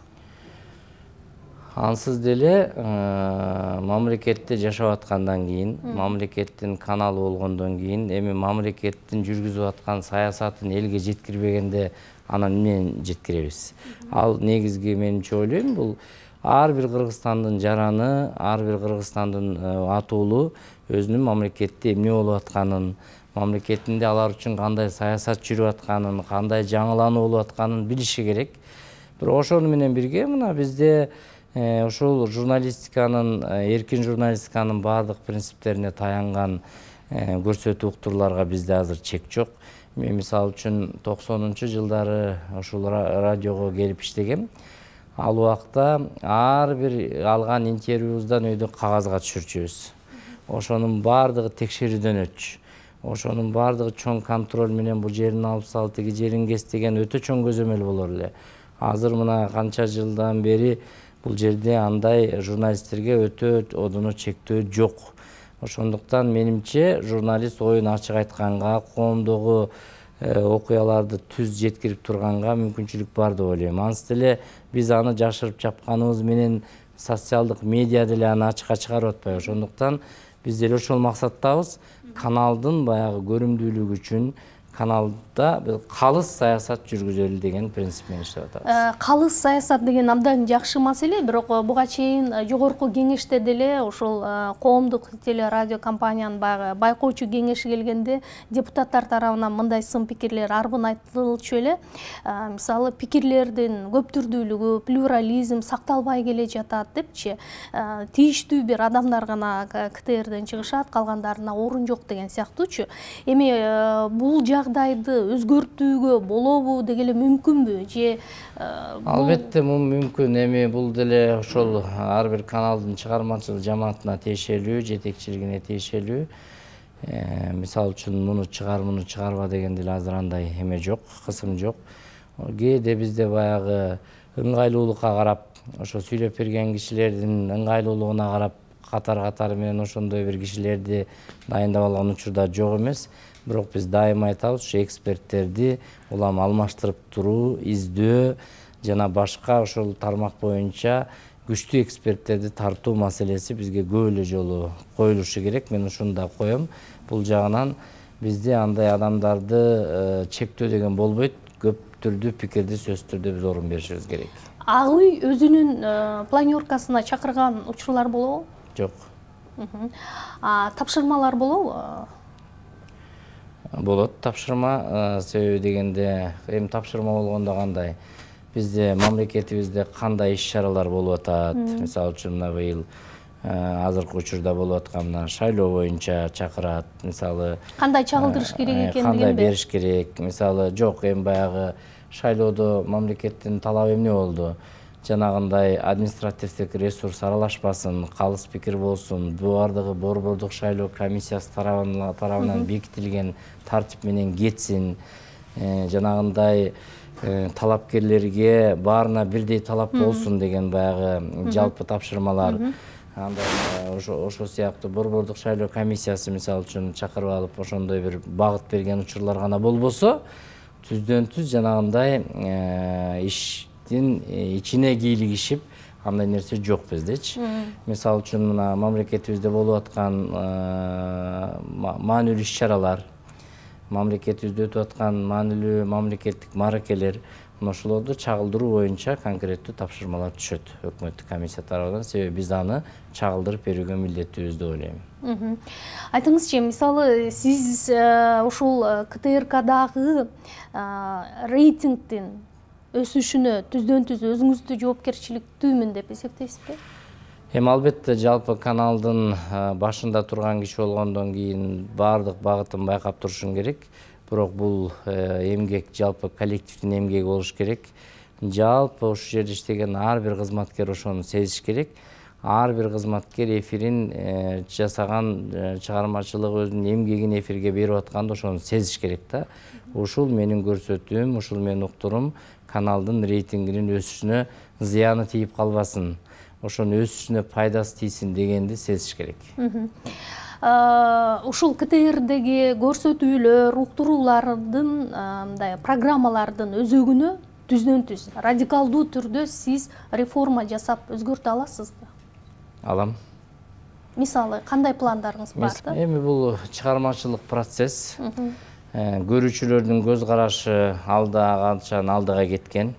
Ансыз деле мамлекетте жашап аткандан кийин, мамлекеттин каналы болгондон кийин, эми мамлекеттин жүргүзүп аткан саясатын элге жеткирбегенде анан эмнени жеткиребиз? Ал негизги менимче ойлойм, бул ар бир Кыргызстандын жараны, ар бир Кыргызстандын атуулу өзүнүн мамлекетте эмне болуп атканын, мамлекетинде алар үчүн кандай саясат жүрүп атканын, кандай жаңылануу болуп атканын билиши керек. Бирок ошону менен бирге мына бизде ошол журналистиканын, эркин журналистиканын бардык принциптерине таянган көрсөтүү уктурларга бизде азыр чек жок. Мен мисалы үчүн 90-жылдары ошол радиого келип иштегем. Ал убакта ар бир алган интервьюбуздан өйдө кагазга түшүрчүбүз. Ошонун бардыгы текшерүүдөн өтчү. Ошонун бардыгы чоң контроль менен бул жерин алып сал, тиги жерин кес деген өтө чоң көзөмөл болор эле. Азыр мына канча жылдан бери бул жерде андай журналисттерге өтө одоно чектөө жок. Ошондуктан менимче журналист оюн ачык айтканга, коомдогу окуяларды түз жеткирип турганга мүмкүнчүлүк бар деп ойлойм. Ансыз деле биз аны жашырып чапканыбыз менен социалдык медиа деле аны ачыкка чыгарып атпайбы. Ошондуктан биз деле ошол максаттабыз. Каналдын баягы көрүмдүүлүгү үчүн каналда калыс саясат жүргүзөлү деген принцип менен иштеп атабыз. Калыс саясат деген абдан жакшы маселе, бирок буга чейин жогорку кеңеште деле ошол коомдук телерадио компаниянын баягы байкоочу кеңеши келгенде депутаттар тарабынан мындай сын пикирлер арбын айтылчу эле. Мисалы, пикирлердин көп түрдүүлүгү, плюрализм сакталбай келе жатат депчи. Тийиштүү бир адамдар гана КТРден чыгышат, калгандарына орун жок деген сыяктуучу. Эми бул жагдайды өзгөртүүгө болобу дегеле мүмкүнбү же? Албетте мүмкүн. Эми бул деле ошол ар бир каналдын чыгармачыл жамаатына тиешелүү, жетекчилигине тиешелүү. Мисалы үчүн муну чыгарба деген деле азыр андай эме жок, кысым жок. Кээде бизде баягы ыңгайлуулукка карап, ошо сүйлөп берген кишилердин ыңгайлуулугуна карап катар менен ошондой бир кишилерди дайындап алган учурда жок эмес. Бирок биз дайыма айтабыз, ушу эксперттерди улам алмаштырып туруу, издөө жана башка ошол тармак боюнча күчтүү эксперттерди тартуу маселеси бизге көп эле жолу коюлушу керек. Мен ушуну да коем. Бул жагынан бизде андай адамдарды чектөө деген болбойт. Көп түрдүү пикирди сөзсүз түрдө биз орун беришибиз керек. Ак үй өзүнүн планёркасына чакырган учурлар болобу? Жок. Тапшырмалар болобу? Болот тапшырма, себеби дегенде эми тапшырма болгондо кандай? Бизде мамлекетибизде кандай иш-чаралар болуп атат? Мисалы үчүн мына быйыл азыркы учурда болуп аткан мына шайлоо боюнча чакырат. Мисалы кандай чагылдырыш керек экендигин кандай бериш керек? Мисалы жок, эми баягы шайлоодо мамлекеттин талабы эмне болду? Жанагындай административдик ресурс аралашпасын, калыс пикир болсун, бардыгы борбордук шайлоо комиссиясы тарабынан бекитилген тартип менен кетсин. Жанагындай талапкерлерге баарына бирдей талап болсун деген баягы жалпы тапшырмалар. Андай ошол сыяктуу борбордук шайлоо комиссиясы мисалы үчүн чакырып алып ошондой бир багыт берген учурлар гана болбосо, түздөн түз жанагындай иштин ичине кийлигишип андай нерсе жок биздечи. Мисалы үчүн мына мамлекетибизде болуп аткан маанилүү иш-чаралар, мамлекетибизде өтүп аткан маанилүү мамлекеттик мааракелер, ошолорду чагылдыруу боюнча конкреттүү тапшырмалар түшөт өкмөттүк комиссия тарабынан. Себеби биз аны чагылдырып берүүгө милдеттүүбүз деп ойлойм. Айтыңызчы, мисалы сиз ушул КТРКдагы рейтингдин өсүшүнө түздөн түз өзүңүздү жоопкерчиликтүүмүн деп эсептейсизби? Эми албетте жалпы каналдын башында турган киши болгондон кийин баардык багытын байкап турушуң керек. Бирок бул эмгек жалпы коллективдин эмгеги болуш керек. Жалпы ушул жерде иштеген ар бир кызматкер ошону сезиш керек. Ар бир кызматкер эфирин жасаган чыгармачылык өзүнүн эмгегин эфирге берип атканда ошону сезиш керек да. Ушул менин көрсөтүүм, ушул менин уктурум каналдын рейтингинин өсүшүнө зыяны тийип калбасын, ошонун өсүшүнө пайдасы тийсин дегенди сезиш керек. Ушул КТРдеги көрсөтүүлөр, уктуруулардын, мындай программалардын өзөгүнө түздөн түз радикалдуу түрдө сиз реформа жасап өзгөртө аласызбы? Алам. Мисалы, кандай пландарыңыз бар да? Эми бул чыгармачылык процесс. Көрүүчүлөрдүн көз карашы качан алдыга кеткен.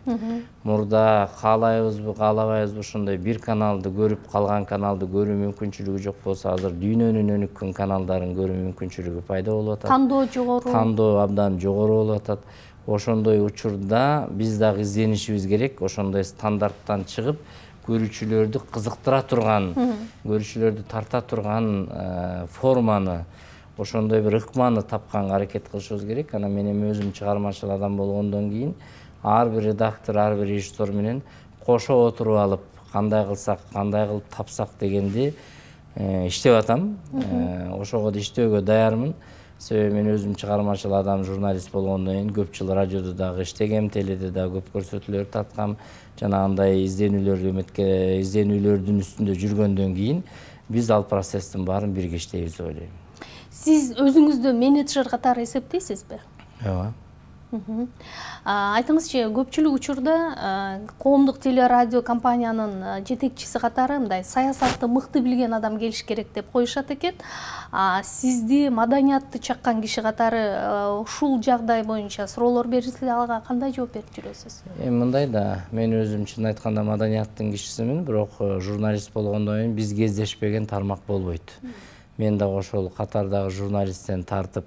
Мурда каалайбызбы, каалабайбызбы ошондой бир каналды көрүп калган каналды көрүү мүмкүнчүлүгү жок болсо, азыр дүйнөнүн өнүккөн каналдарын көрүү мүмкүнчүлүгү пайда болуп атат. Тандоо жогору. Тандоо абдан жогору болуп атат. Ошондой учурда биз дагы изденишибиз керек. Ошондой стандарттан чыгып, көрүүчүлөрдү кызыктыра турган, көрүүчүлөрдү тарта турган форманы, ошондой бир ыкманы тапканга аракет кылышыбыз керек. Анан мен эми өзүм чыгармачыл адам болгондон кийин ар бир редактор, ар бир режиссер менен кошо отуруп алып, кандай кылсак, кандай кылып тапсак дегенди иштеп атам. Ошого да иштөөгө даярмын. Себеби мен өзүм чыгармачыл адам, журналист болгондон кийин көп жыл радиодо дагы иштегем, теледе дагы көп көрсөтүүлөр тарткам. Жанагындай изденүүлөрдүн үстүндө жүргөндөн кийин биз ал процесстин баарын бирге иштейбиз деп ойлойм. Сиз өзүңүздү менеджер катары эсептейсизби? Ооба. Айтыңызчы, көпчүлүк учурда коомдук телерадио компаниянын жетекчиси катары мындай саясатты мыкты билген адам келиш керек деп коюшат экен. Сизди маданиятты чаккан киши катары ушул жагдай боюнча суроолор берилсе ага кандай жооп берип жүрөсүз? Эми мындай да, мен өзүм чын айтканда маданияттын кишисимин, бирок журналист болгондон кийин биз кездешпеген тармак болбойт. Мен дагы ошол катардагы журналисттен тартып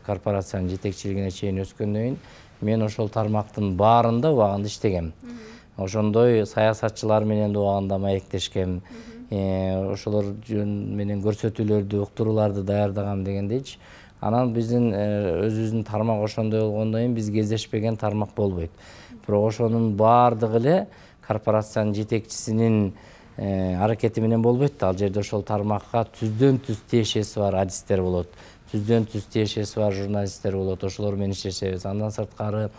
корпорациянын жетекчилигине чейин өскөндөн кийин мен ошол тармактын баарында убагында иштегем. Ошондой саясатчылар менен убагында маектешкем. Ошолор менен көрсөтүүлөрдү, уктурууларды даярдагам дегендейчи. Анан биздин өзүбүздүн тармак ошондой болгондон кийин биз кездешпеген тармак болбойт. Бирок ошонун баардыгы эле корпорациянын жетекчисинин аракети менен болбойт да. Ал жерде ошол тармакка түздөн түз тиешеси бар адистер болот, түздөн түз тиешеси бар журналисттер болот, ошолор менен иштешебиз. Андан сырткары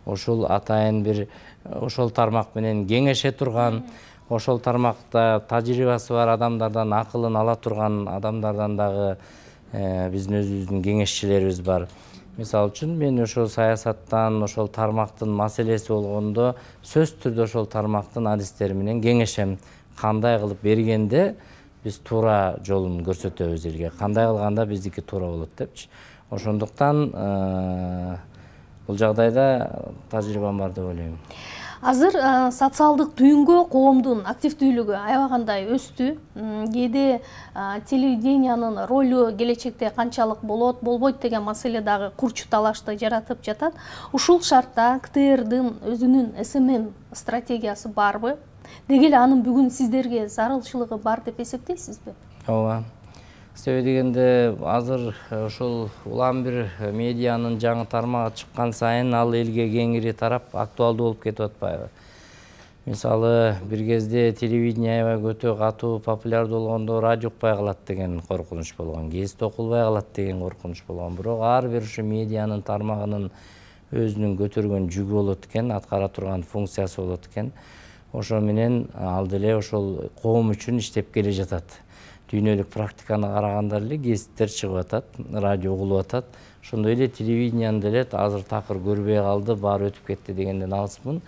ошол атайын бир ошол тармак менен кеңеше турган, ошол тармакта тажрыйбасы бар адамдардан акылын ала турган адамдардан дагы биздин өзүбүздүн кеңешчилерибиз бар. Мисалы үчүн мен ошол саясаттан, ошол тармактын маселеси болгондо сөз түрдө ошол тармактын адистери менен кеңешем. Кандай кылып бергенде биз туура жолун көрсөтөбүз элге, кандай кылганда биздики туура болот депчи. Ошондуктан бул жагдайда тажрыйбам бар деп ойлойм. Азыр социалдык түйүнгө коомдун активдүүлүгү аябагандай өстү. Кээде телевидениянын ролу келечекте канчалык болот, болбойт деген маселе дагы курч талашты жаратып жатат. Ушул шартта КТРдин өзүнүн СММ стратегиясы барбы? Деги эле анын бүгүн сиздерге зарылчылыгы бар деп эсептейсизби? Ооба. Себеби дегенде азыр ошол улам бир медианын жаңы тармагы чыккан сайын ал элге кеңири тарап актуалдуу болуп кетип атпайбы? Мисалы, бир кезде телевидение аябай өтө катуу популярдуу болгондо радио укпай калат деген коркунуч болгон, гезит окулбай калат деген коркунуч болгон. Бирок ар бир ушу медианын тармагынын өзүнүн көтөргөн жүгү болот экен, аткара турган функциясы болот экен. Ошо менен ал деле ошол коом үчүн иштеп келе жатат. Дүйнөлүк практиканы караганда эле гезиттер чыгып атат, радио угулуп атат. Ошондой эле телевидениянын деле азыр такыр көрбөй калды, баары өтүп кетти дегенден алыспын.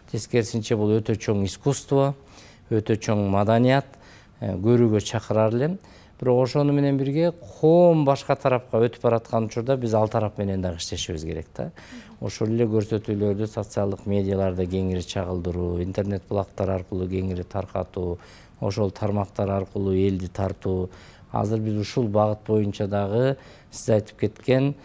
Тескерисинче бул өтө чоң искусство, өтө чоң маданият, көрүүгө чакырар элем. Бирок ошону менен бирге коом башка тарапка өтүп бараткан учурда биз ал тарап менен дагы иштешибиз керек да. Ошол эле көрсөтүүлөрдү социалдык медиаларда кеңири чагылдыруу, интернет булактар аркылуу кеңири таркатуу, ошол тармактар аркылуу элди тартуу. Азыр биз ушул багыт боюнча дагы сиз айтып кеткен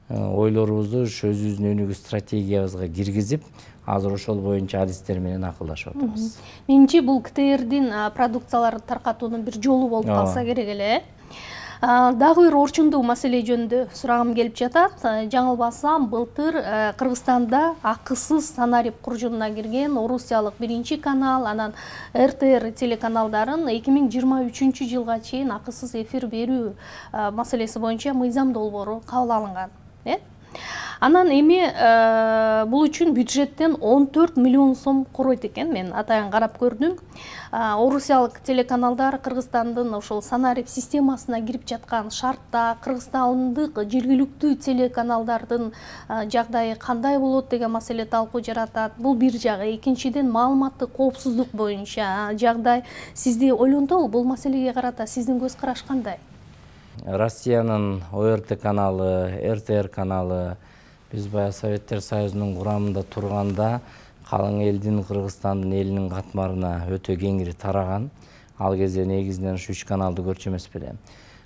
ойлорубузду өзүбүздүн өнүгүү стратегиябызга киргизип, азыр ошол боюнча адистер менен акылдашып атабыз. Менимче бул КТРдин продукцияларын таркатуунун бир жолу болуп калса керек эле. Дагы бир орчундуу маселе жөнүндө сурагым келип жатат. Жаңылбасам, былтыр Кыргызстанда акысыз санарип куржунуна кирген орусиялык биринчи канал, анан РТР телеканалдарын 2023 жылга чейин акысыз эфир берүү маселеси боюнча мыйзам долбоору кабыл алынган. Анан эми бул үчүн бюджеттен 14 миллион сом коройт экен. Мен атайын карап көрдүм. Орусиялык телеканалдар Кыргызстандын ошол санарип системасына кирип жаткан шартта кыргызстандык жергиликтүү телеканалдардын жагдайы кандай болот деген маселе талкуу жаратат. Бул бир жагы. Экинчиден, маалыматтык коопсуздук боюнча жагдай сизди ойлонтобу? Бул маселеге карата сиздин көз караш кандай? Россиянын ОРТ каналы, РТР каналы, биз баягы Советтер Союзунун курамында турганда калың элдин, Кыргызстандын элинин катмарына өтө кеңири тараган. Ал кезде негизинен ушу 3 каналды көрчү эмес беле.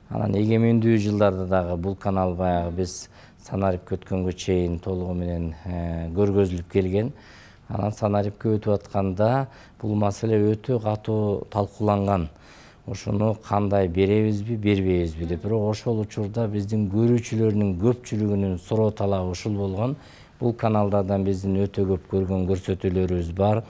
Анан эгемендүү жылдарда дагы бул канал баягы биз санарипке өткөнгө чейин толугу менен көргөзүлүп келген. Анан санарипке өтүп атканда бул маселе өтө катуу талкууланган. Ошону кандай беребизби, бербейбизби деп. Бирок ошол учурда биздин көрүүчүлөрүнүн көпчүлүгүнүн суроо талабы ушул болгон. Бул каналдардан биздин өтө көп көргөн көрсөтүүлөрүбүз бар.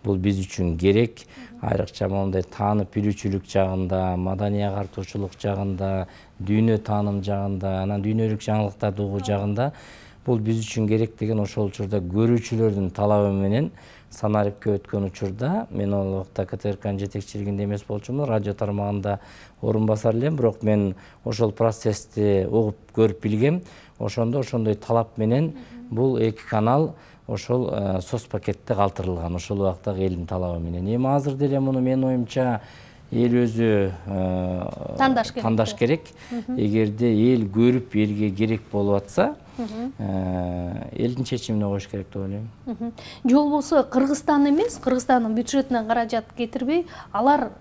Бул биз үчүн керек. Айрыкча мондай таанып билүүчүлүк жагында, маданий агартуучулук жагында, дүйнө тааным жагында, анан дүйнөлүк жаңылыктарды угуу жагында бул биз үчүн керек деген ошол учурда көрүүчүлөрдүн талабы менен санарипке өткөн учурда мен ал убакта КТРКнын жетекчилигинде эмес болчумун, радио тармагында орун басар элем, бирок мен ошол процессти угуп көрүп билгем. Ошондо ошондой талап менен бул 2 канал ошол соцпакетте калтырылган, ошол убактагы элдин талабы менен. Эми азыр деле муну менин оюмча эл өзү тандаш керек. Эгерде эл көрүп, элге керек болуп атса, элдин чечимине коюш керек деп ойлойм. Же болбосо Кыргызстан эмес, Кыргызстандын бюджетине каражат кетирбей, алар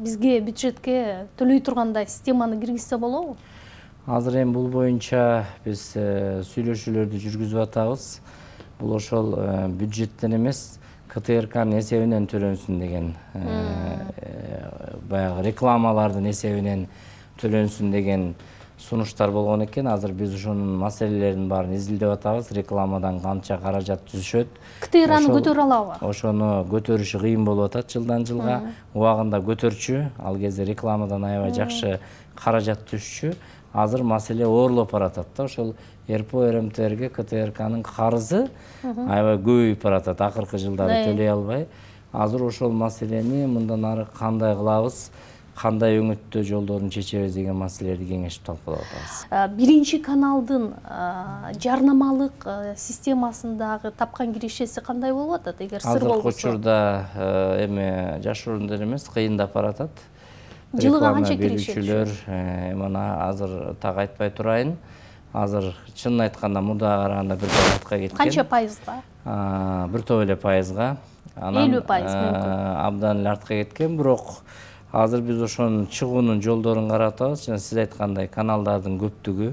бизге бюджетке төлөй тургандай системаны киргизсе болобу? Азыр эми бул боюнча биз сүйлөшүүлөрдү жүргүзүп атабыз. Бул ошол бюджеттен эмес, КТРКнын эсебинен төлөнсүн деген, баягы рекламалардын эсебинен төлөнсүн деген сунуштар болгон экен. Азыр биз ошонун маселелерин баарын изилдеп атабыз. Рекламадан канча каражат түшөт? КТР аны көтөрө алабы? Ошону көтөрүшү кыйын болуп атат жылдан жылга. Убагында көтөрчү. Ал кезде рекламадан аябай жакшы каражат түшчү. Азыр маселе оорлоп баратат да. Ошол РПО РМТРге КТРКнын карызы аябай көбөйүп баратат. Акыркы жылдары төлөй албай. Азыр ошол маселени мындан ары кандай кылабыз, кандай өңөттөө жолдорун чечебиз деген маселелерди кеңешип талкуулап атабыз. Биринчи каналдын жарнамалык системасындагы тапкан кирешеси кандай болуп атат, эгер сыр болбосо? Азыркы учурда эми жашыруун деле эмес, кыйындап баратат. Жылыга канча киришет? Мына азыр так айтпай турайын. Азыр чынын айтканда мурдага караганда бир топ артка кеткен. Канча пайызга? Бир топ эле пайызга. 50% мүмкүн. Абдан эле артка кеткен, бирок азыр биз ошонун чыгуунун жолдорун карап атабыз. Жана сиз айткандай каналдардын көптүгү,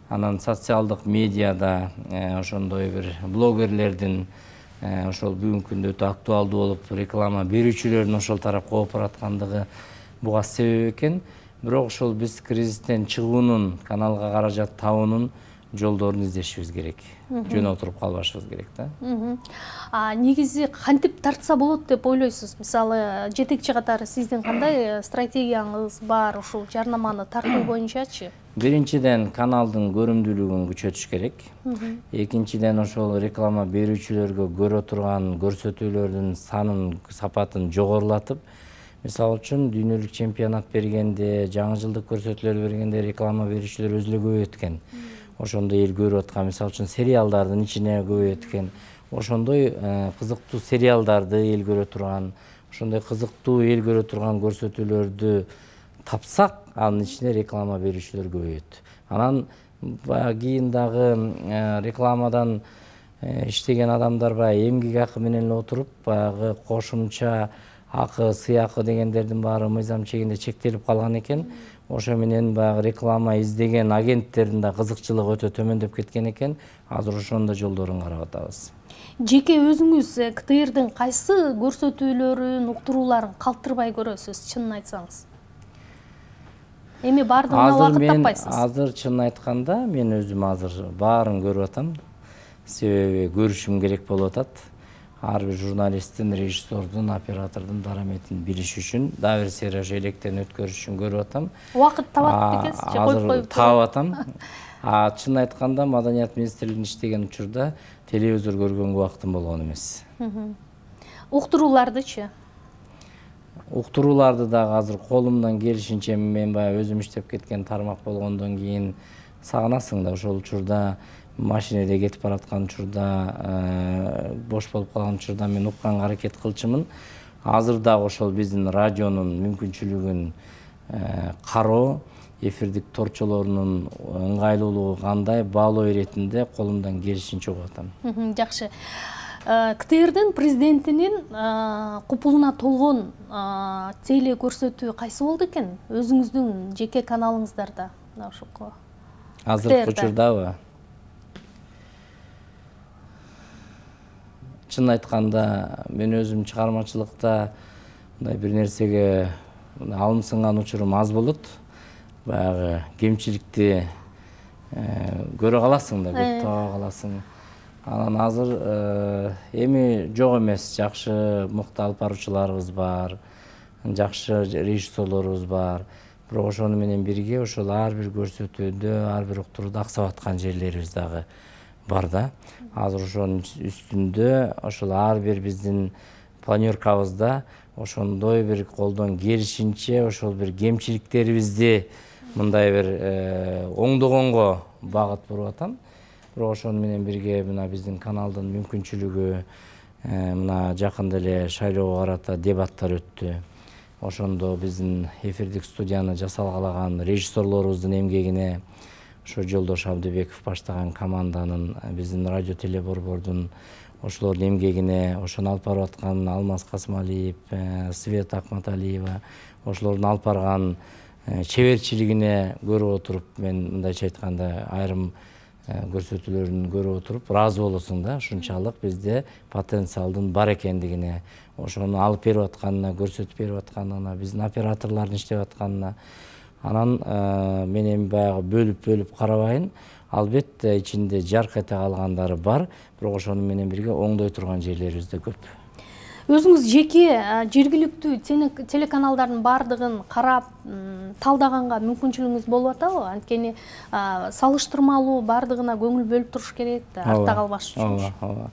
анан социалдык медиада ошондой бир блогерлердин ошол бүгүнкү күндө өтө актуалдуу болуп реклама берүүчүлөрдүн ошол тарапка ооп бараткандыгы буга себеп экен. Бирок ошол биз кризистен чыгуунун, каналга каражат табуунун жолдорун издешибиз керек. Жөн отуруп калбашыбыз керек да. Негизи кантип тартса болот деп ойлойсуз? Мисалы, жетекчи катары сиздин кандай стратегияңыз бар ушул жарнаманы тартуу боюнчачы? Биринчиден каналдын көрүмдүүлүгүн күчөтүш керек. Экинчиден ошол реклама берүүчүлөргө көрө турган көрсөтүүлөрдүн санын, сапатын жогорулатып, мисалы үчүн дүйнөлүк чемпионат бергенде, жаңы жылдык көрсөтүүлөр бергенде реклама берүүчүлөр өзү эле көбөйөт экен. Ошондой эл көрүп аткан, мисалы үчүн сериалдардын ичине көбөйөт экен. Ошондой кызыктуу сериалдарды эл көрө турган, ошондой кызыктуу эл көрө турган көрсөтүүлөрдү тапсак, анын ичине реклама берүүчүлөр көбөйөт. Анан кийин дагы рекламадан иштеген адамдар эмгек акы менен эле отуруп, баягы кошумча акы, сыйакы дегендердин баары мыйзам чегинде чектелип калган экен. Ошо менен баягы реклама издеген агенттердин да кызыкчылыгы өтө төмөндөп кеткен экен. Азыр ошонун да жолдорун карап атабыз. Жеке өзүңүз КТРдин кайсы көрсөтүүлөрүн, уктурууларын калтырбай көрөсүз, чынын айтсаңыз? Эми баардыгына убакыт таппайсыз. Азыр чынын айтканда мен өзүм азыр баарын көрүп атам. Себеби көрүшүм керек болуп атат. Ар бир журналисттин, режиссердун, оператордун дараметин билиш үчүн, дагы бир серия электен өткөрүш үчүн көрүп атам. Убакыт табат бекенсиз же коюп коюп? Таап атам. Чынын айтканда Маданият министрлигинде иштеген учурда телевизор көргөнгө убактым болгон эмес. Уктуруулардычы? Уктурууларды дагы азыр колумдан келишинче мен баягы өзүм иштеп кеткен тармак болгондон кийин сагынасың да, ошол учурда машинеде кетип бараткан учурда, бош болуп калган учурда мен укканга аракет кылчумун. Азыр дагы ошол биздин радионун мүмкүнчүлүгүн кароо, эфирдик торчолорунун ыңгайлуулугу кандай баалоо иретинде колумдан келишинче угуп атам. Жакшы. КТРдин президентинин купулуна толгон теле көрсөтүү кайсы болду экен? Өзүңүздүн жеке каналыңыздарда ошол. Азыркы учурдабы? Чын айтканда, мен өзүм чыгармачылыкта мындай бир нерсеге алым сынган учурум аз болот. Баягы кемчиликти көрө каласың да, көп таба каласың. Анан азыр эми жок эмес, жакшы мыкты алып баруучуларыбыз бар, жакшы режиссерлорубуз бар. Бирок ошону менен бирге ошол ар бир көрсөтүүдө, ар бир уктурууда аксап аткан жерлерибиз дагы бар да. Азыр ошонун үстүндө ошол ар бир биздин планёркабызда ошондой бир колдон келишинче ошол бир кемчиликтерибизди мындай бир оңдогонго багыт буруп атам. Бирок ошону менен бирге мына биздин каналдын мүмкүнчүлүгү, мына жакында эле шайлоого карата дебаттар өттү. Ошондо биздин эфирдик студияны жасалгалаган режиссерлорубуздун эмгегине ошо Жолдош Абдыбеков баштаган команданын, биздин радио телеборбордун ошолордун эмгегине, ошону алып барып аткан Алмаз Касымалиев, Света Акматалиева, ошолордун алып барган чеберчилигине көрүп отуруп, мен мындайча айтканда айрым көрсөтүүлөрүн көрүп отуруп ыраазы болосуң да, ушунчалык бизде потенциалдын бар экендигине, ошону алып берип атканына, көрсөтүп берип атканына, биздин операторлордун иштеп атканына. Анан мен эми баягы бөлүп карабайын. Албетте ичинде жарк эте калгандары бар, бирок ошону менен бирге оңдой турган жерлерибиз да көп. Өзүңүз жеке жергиликтүү телеканалдардын баардыгын карап, талдаганга мүмкүнчүлүгүңүз болуп атабы? Анткени салыштырмалуу баардыгына көңүл бөлүп туруш керек да, артта калбаш үчүн.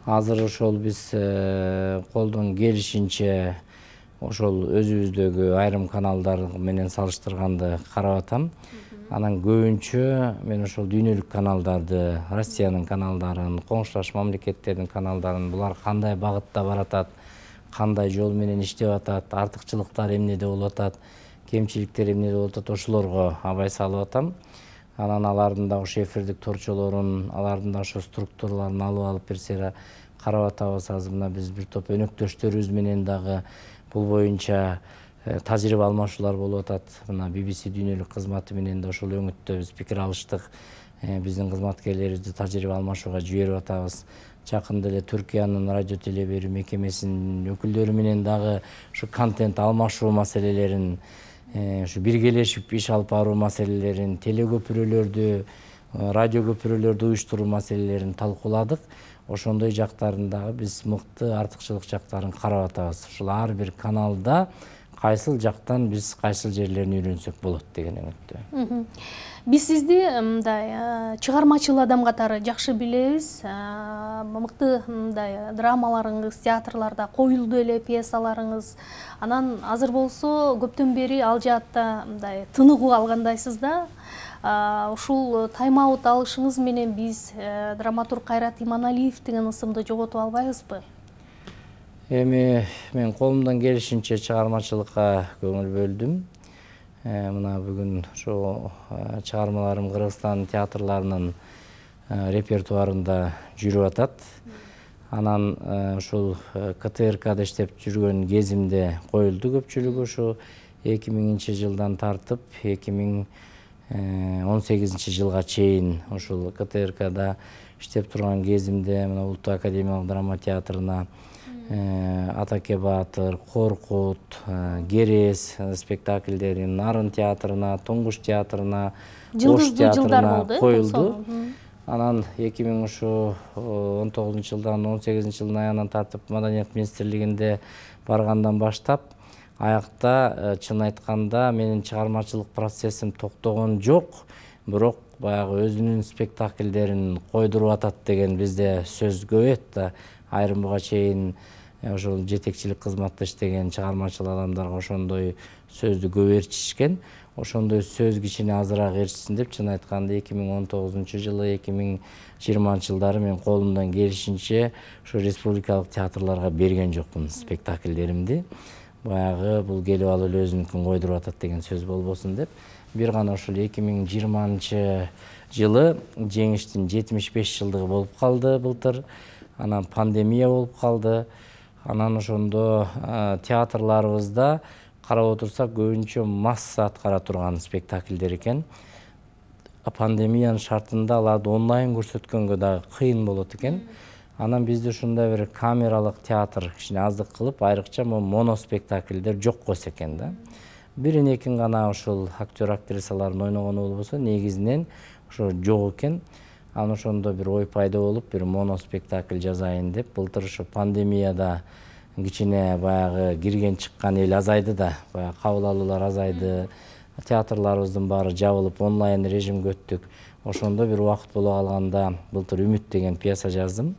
Азыр ошол биз колдон келишинче ошол өзүбүздөгү айрым каналдар менен салыштырганда карап атам. Анан көбүнчө мен ошол дүйнөлүк каналдарды, Россиянын каналдарын, коңшулаш мамлекеттердин каналдарын, булар кандай багытта баратат, кандай жол менен иштеп атат, артыкчылыктар эмнеде болуп атат, кемчиликтер эмнеде болуп атат, ошолорго абай салып атам. Анан алардын да ошо эфирдик торчолорун, алардын да ошо структураларын алып бир сыйра карап атабыз. Азыр мына биз бир топ өнөктөштөрүбүз менен дагы бул боюнча тажрыйба алмашуулар болуп атат. Мына BBC дүйнөлүк кызматы менен да ошол өңүттө биз пикир алыштык. Биздин кызматкерлерибизди тажрыйба алмашууга жиберип атабыз. Жакында эле Түркиянын радио теле берүү мекемесинин өкүлдөрү менен дагы ушу контент алмашуу маселелерин, ушу биргелешип иш алып баруу маселелерин, телекөпүрөлөрдү, радио көпүрөлөрдү уюштуруу маселелерин талкууладык. Ошондой жактарын дагы биз мыкты артыкчылык жактарын карап атабыз. Ушул ар бир каналда кайсыл жактан биз кайсыл жерлерин үйрөнсөк болот деген үмүттө. Биз сизди мындай чыгармачыл адам катары жакшы билебиз. Мыкты мындай драмаларыңыз, театрларда коюлду эле пьесаларыңыз. Анан азыр болсо көптөн бери ал жаатта мындай тыныгуу алгандайсыз да. Ушул тайм-аут алышыңыз менен биз драматург Кайрат Иманалиевдин ысымды жоготуп албайбызбы? Эми мен колумдан келишинче чыгармачылыкка көңүл бөлдүм. Мына бүгүн ошо чыгармаларым Кыргызстан театрларынын репертуарында жүрүп атат. Анан ушул КТРКда иштеп жүргөн кезимде коюлду көпчүлүгү. Ошо 2000-жылдан тартып 2018 жылга чейин ушул КТРКда иштеп турган кезимде мына Улуттук академиялык драма театрына Атаке Баатыр, Коркут, Керес спектакльдерин Нарын театрына, Туңгуш театрына, Ош театрына коюлду. Анан 2019 жылдан 18 жылдын аягынан тартып Маданият министрлигинде баргандан баштап аякта чын айтканда менин чыгармачылык процессим токтогон жок. Бирок баягы өзүнүн спектакльдерин койдуруп атат деген бизде сөз көп да. Айрым буга чейин ошол жетекчилик кызматта иштеген чыгармачыл адамдарга ошондой сөздү көп ээрчишкен. Ошондой сөз кичине азыраак ээрчисин деп чын айтканда 2019 жылы, 2020 жылдары мен колумдан келишинче ошо республикалык театрларга берген жокмун спектакльдеримди. Баягы бул келип алып эле өзүнүкүн койдуруп атат деген сөз болбосун деп. Бир гана ошол 2020 жылы жеңиштин 75 жылдыгы болуп калды былтыр. Анан пандемия болуп калды. Анан ошондо театрларыбызда карап отурсак көбүнчө масса аткара турган спектакльдер экен. Пандемиянын шартында аларды онлайн көрсөткөнгө дагы кыйын болот экен. Анан бизде ушундай бир камералык театр кичине аздык кылып, айрыкча моноспектакльдер жок койсо экен да. Бирин экин гана ушул актер актрисалардын ойногону болбосо, негизинен ошо жок экен. Анан ошондо бир ой пайда болуп, бир моноспектакль жазайын деп, былтыр ошо пандемияда кичине баягы кирген чыккан эл азайды да, баягы кабыл алуулар азайды. Театрларыбыздын баары жабылып, онлайн режимге өттүк. Ошондо бир убакыт боло калганда былтыр Үмүт деген пьеса жаздым.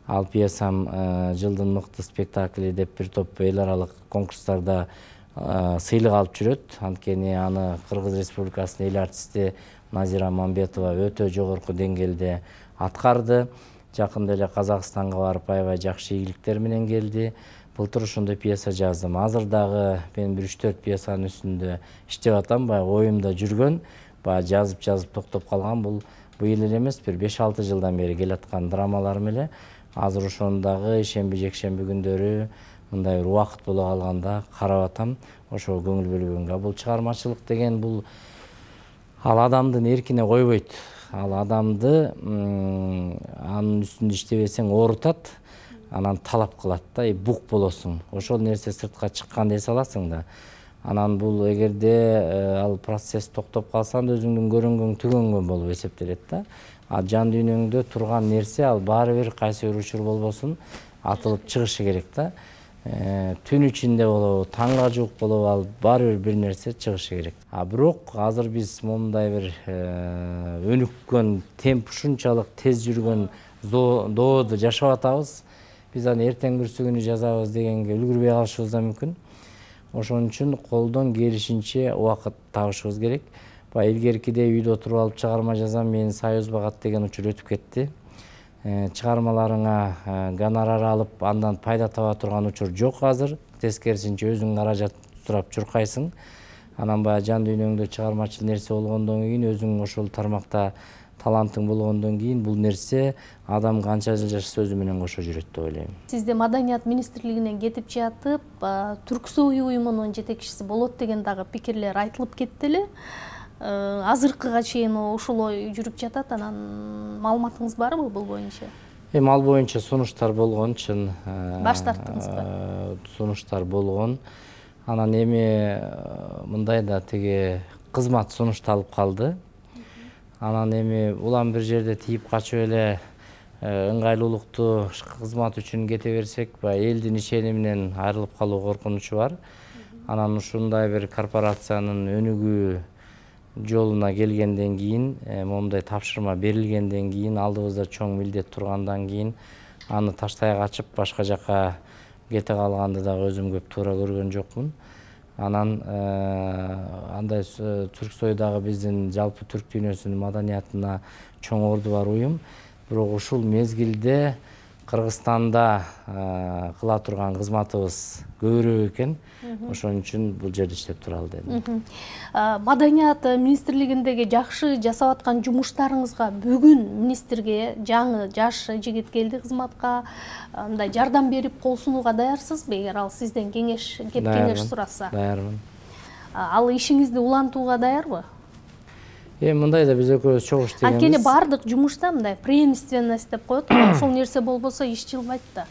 Ал пьесам жылдын мыкты спектакли деп бир топ эл аралык конкурстарда сыйлык алып жүрөт. Анткени аны Кыргыз Республикасынын эл артисти Назира Мамбетова өтө жогорку деңгээлде аткарды. Жакында эле Казакстанга барып аябай жакшы ийгиликтер менен келди. Былтыр ошондой пьеса жаздым. Азыр дагы мен бир 3-4 пьесанын үстүндө иштеп атам. Баягы оюмда жүргөн, баягы жазып токтоп калган. Бул быйыл эле эмес, бир 5-6 жылдан бери келаткан драмаларым эле. Азыр ошону дагы ишемби жекшемби күндөрү мындай бир убакыт боло калганда карап атам. Ошого көңүл бөлгөнгө. Бул чыгармачылык деген бул ал адамдын эркине койбойт. Ал адамды анын үстүндө иштебесең оорутат, анан талап кылат да, бук болосуң. Ошол нерсе сыртка чыкканда эс аласың да. Анан бул эгерде ал процесс токтоп калса, өзүңдүн көрөнгөң түгөнгөн болуп эсептелет да. А жан дүйнөңдө турган нерсе ал баары бир кайсы бир учур болбосун атылып чыгышы керек да. Түн ичинде болобу, таңга жуук болобу, ал баары бир нерсе чыгышы керек. А бирок азыр биз момундай бир өнүккөн, темп ушунчалык тез жүргөн доодо жашап атабыз. Биз аны эртең-бүрсү күнү жазабыз дегенге үлгүрбөй калышыбыз да мүмкүн. Ошон үчүн колдон келишинче убакыт табышыбыз керек. Баягы илгеркиде үйдө отуруп алып чыгарма жазам, мени Союз багат деген учур өтүп кетти. Чыгармаларыңа гонорар алып, андан пайда таба турган учур жок азыр. Тескерисинче өзүң каражат сурап чуркайсың. Анан баягы жан дүйнөңдө чыгармачыл нерсе болгондон кийин, өзүң ошол тармакта талантың болгондон кийин бул нерсе адам канча жыл жашаса өзү менен кошо жүрөт деп ойлойм. Сизде Маданият министрлигинен кетип жатып, Түрксой уюмунун жетекчиси болот деген дагы пикирлер айтылып кетти эле. Азыркыга чейин ушулой жүрүп жатат. Анан маалыматыңыз барбы бул боюнча? Ал боюнча сунуштар болгон, чын. Баш тарттыңызбы? Сунуштар болгон. Анан эми мындай да тиги кызмат сунушталып калды. Анан эми улам бир жерде тийип качып эле ыңгайлуулукту кызмат үчүн кете берсек, элдин ишениминен айрылып калуу коркунучу бар. Анан ушундай бир корпорациянын өнүгүү жолуна келгенден кийин, момундай тапшырма берилгенден кийин, алдыбызда чоң милдет тургандан кийин аны таштай качып башка жака кете калганды дагы өзүм көп туура көргөн жокмун. Анан андай Түрксой дагы биздин жалпы түрк дүйнөсүнүн маданиятына чоң орду бар уюм. Бирок ушул мезгилде Кыргызстанда кыла турган кызматыбыз көбүрөөк экен. Ошон үчүн бул жерде иштеп туралы дедим. Маданият министрлигиндеги жакшы жасап аткан жумуштарыңызга бүгүн министрге жаңы жаш жигит келди кызматка. Мындай жардам берип кол сунууга даярсызбы, эгер ал сизден кеңеш сураса? Даярмын. Ал ишиңизди улантууга даярбы? Мындай да биз экөөбүз чогуу иштегенбиз. Анткени бардык жумушта мындай преемственность деп коет, ошол нерсе болбосо иш жылбайт да.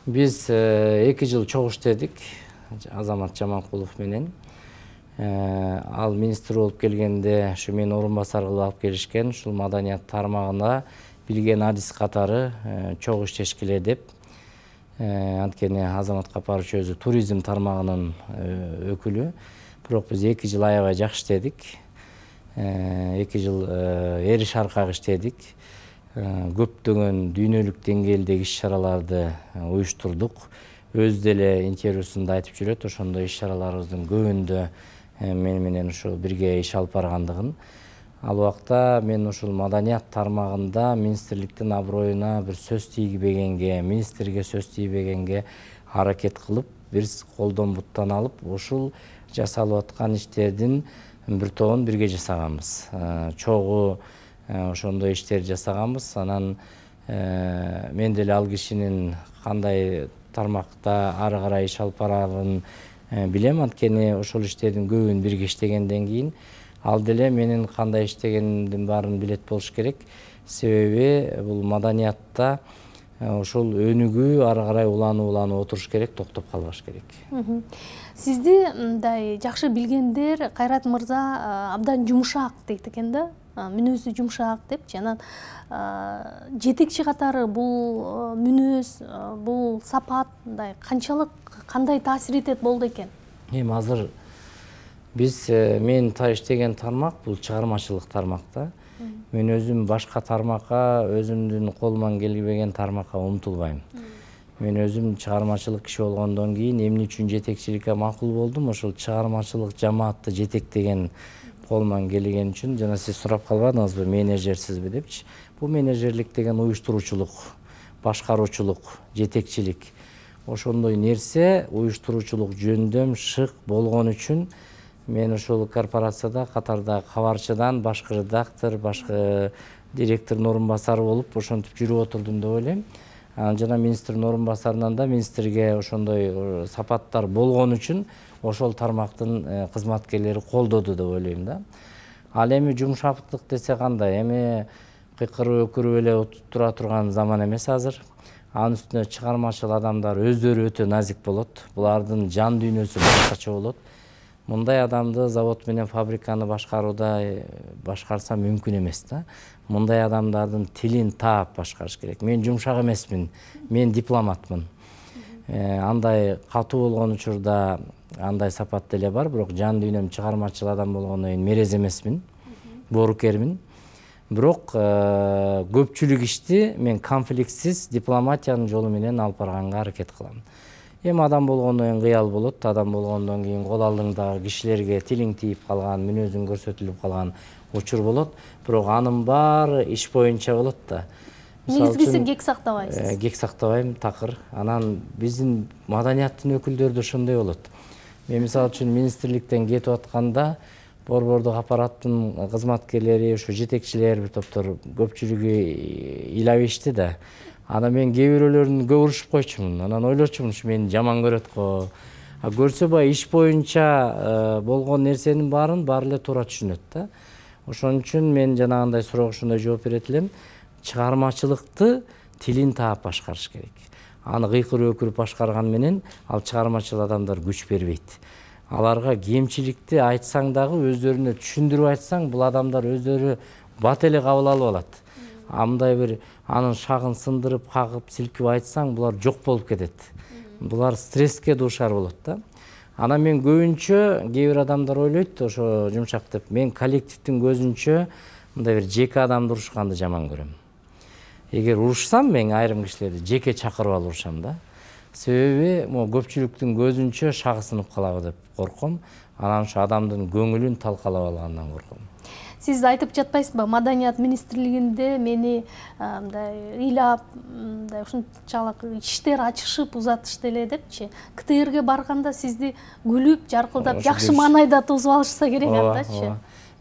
Биз 2 жыл чогуу иштедик Азамат Жаманкулов менен. Ал министр болуп келгенде ушу мени орун басар кылып алып келишкен. Ушул маданият тармагында билген адис катары чогуу иштешкиле эле деп. Анткени Азамат Капарович өзү туризм тармагынын өкүлү. Бирок биз 2 жыл аябай жакшы иштедик. 2 жыл эри шаркак иштедик. Көптөгөн дүйнөлүк деңгээлдеги иш-чараларды уюштурдук. Өз деле интервьюсунда айтып жүрөт, ошондой иш-чараларыбыздын көбүндө мен менен ушул бирге иш алып баргандыгын. Ал убакта мен ушул маданият тармагында министрликтин аброюна бир сөз тийбегенге, министрге сөз тийбегенге аракет кылып, биз колдон буттан алып, ушул жасалып аткан иштердин бир тобун бирге жасаганбыз. Чогуу ошондой иштер жасаганбыз. Анан мен деле ал кишинин кандай тармакта ары карай иш алып барарын билем. Анткени ошол иштердин көбүн бирге иштегенден кийин ал деле менин кандай иштегенимдин баарын билет болуш керек. Себеби бул маданиятта ошол өнүгүү ары карай уланып отуруш керек, токтоп калбаш керек. Сизди мындай жакшы билгендер Кайрат мырза абдан жумшак дейт экен да, мүнөзү жумшак депчи. Анан жетекчи катары бул мүнөз, бул сапат мындай кандай таасир этет болду экен? Азыр биз мен иштеген тармак бул чыгармачылык тармакта. Мен өзүм башка тармакка, өзүмдүн колуман келбеген тармакка умтулбайм. Мен өзүм чыгармачылык киши болгондон кийин эмне үчүн жетекчиликке макул болдум? Ошол чыгармачылык жамаатты жетектеген колуман келген үчүн. Жана сиз сурап калбадыңызбы, менеджерсизби депчи. Бул менеджерлик деген уюштуруучулук, башкаруучулук, жетекчилик. Ошондой нерсе уюштуруучулук жөндөм шык болгон үчүн мен ошол корпорацияда катарда кабарчыдан башкы редактор, башкы директордун орун басары болуп ошентип жүрүп отурдум деп ойлойм. Жана министрдин орун басарынан да министрге ошондой сапаттар болгон үчүн ошол тармактын кызматкерлери колдоду деп ойлойм да. Ал эми жумшактык десе кандай? Эми кыйкырып өкүрүп эле тура турган заман эмес азыр. Анын үстүнө чыгармачыл адамдар өздөрү өтө назик болот. Булардын жан дүйнөсү башкача болот. Мындай адамды завод менен фабриканы башкарса мүмкүн эмес да. Мындай адамдардын тилин таап башкарыш керек. Мен жумшак эмесмин, мен дипломатмын. Андай катуу болгон учурда андай сапат деле бар, бирок жан дүйнөм чыгармачыл адам болгондон кийин мерез эмесмин, боорукермин. Бирок көпчүлүк ишти мен конфликтсиз дипломатиянын жолу менен алып барганга аракет кылам. Эми адам болгондон кийин кыял болот, адам болгондон кийин кол алдыңдагы кишилерге тилиң тийип калган, мүнөзүң көрсөтүлүп калган учур болот, бирок анын баары иш боюнча болот да. Негизгиси кек сактабайсыз. Кек сактабайм, такыр. Анан биздин маданияттын өкүлдөрү да ошондой болот. Мен мисалы үчүн министрликтен кетип атканда борбордук аппараттын кызматкерлери, ушу жетекчилер, бир топтор көпчүлүгү ыйлап да. Анан мен кээ бирөөлөрүн көп урушуп койчумун. Анан ойлочумун, ушу мени жаман көрөт го. Көрсө баягы иш боюнча болгон нерсенин баары эле туура түшүнөт да. Ошон үчүн мен жанагындай суроого ушундай жооп берет элем. Чыгармачылыкты тилин таап башкарыш керек. Аны кыйкырып өкүрүп башкарган менен ал чыгармачыл адамдар күч бербейт. Аларга кемчиликти айтсаң дагы, өздөрүнө түшүндүрүп айтсаң, бул адамдар өздөрү бат эле кабыл алып алат. Мындай бир анын шагын сындырып, кагып, силкип айтсаң, булар жок болуп кетет. Булар стресске дуушар болот да. Анан мен көбүнчө кээ бир адамдар ойлойт, ошо жумшак деп, мен коллективдин көзүнчө мындай бир жеке адамды урушканды жаман көрөм. Эгер урушсам, мен айрым кишилерди жеке чакырып алып урушам да. Себеби көпчүлүктүн көзүнчө шагы сынып калабы деп корком. Анан ошо адамдын көңүлүн талкалап алгандан корком. Сиз айтып жатпайсызбы, Маданият министрлигинде мени мындай ыйлап, мындай ушунчалык иштер ачышып, узатышты эле депчи. КТРге барганда сизди күлүп, жаркылдап, жакшы маанайда тузуп алышса керек андачы.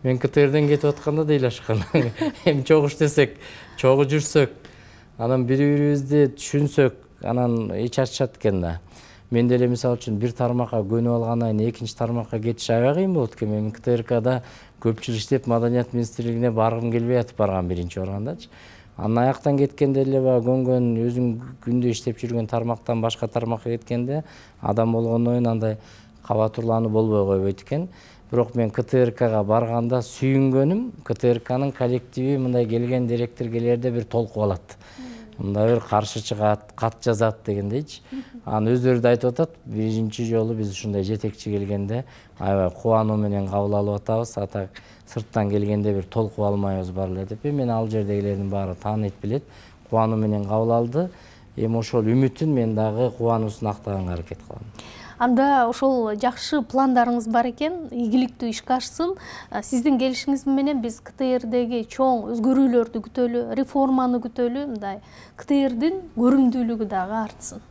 Мен КТРден кетип атканда да ыйлашкан. Эми чогуу иштесек, чогуу жүрсөк, анан бири-бирибизди түшүнсөк, анан эч ачышат экен да. Мен деле мисалы үчүн бир тармакка көнүп алгандан кийин экинчи тармакка кетиш аябай кыйын болот экен. Мен КТРКда көп жыл иштеп, Маданият министрлигине баргым келбей атып барган биринчи баргандачы. Анан аяктан кеткенде эле көнгөн өзүң күндө иштеп жүргөн тармактан башка тармакка кеткенде адам болгондон кийин андай кабатурлануу болбой койбойт экен. Бирок мен КТРКга барганда сүйүнгөнүм, КТРКнын коллективи мындай келген директоргелерде бир толкуп алат. Мындай бир каршы чыгат, кат жазат дегендейчи. Анан өздөрү да айтып атат, биринчи жолу биз ушундай жетекчи келгенде аябай кубануу менен кабыл алып атабыз. Атак сырттан келгенде бир толкуп алмайбыз бар эле деп. Мен ал жердегилердин баары тааныйт билет. Кубануу менен кабыл алды. Эми ошол үмүтүн мен дагы кубануусун актаганга аракет кылам. Анда ошол жакшы пландарыңыз бар экен, ийгиликтүү ишке ашсын. Сиздин келишиңиз менен биз КТРдеги чоң өзгөрүүлөрдү күтөлү, реформаны күтөлү, мындай КТРдин көрүмдүүлүгү дагы артсын.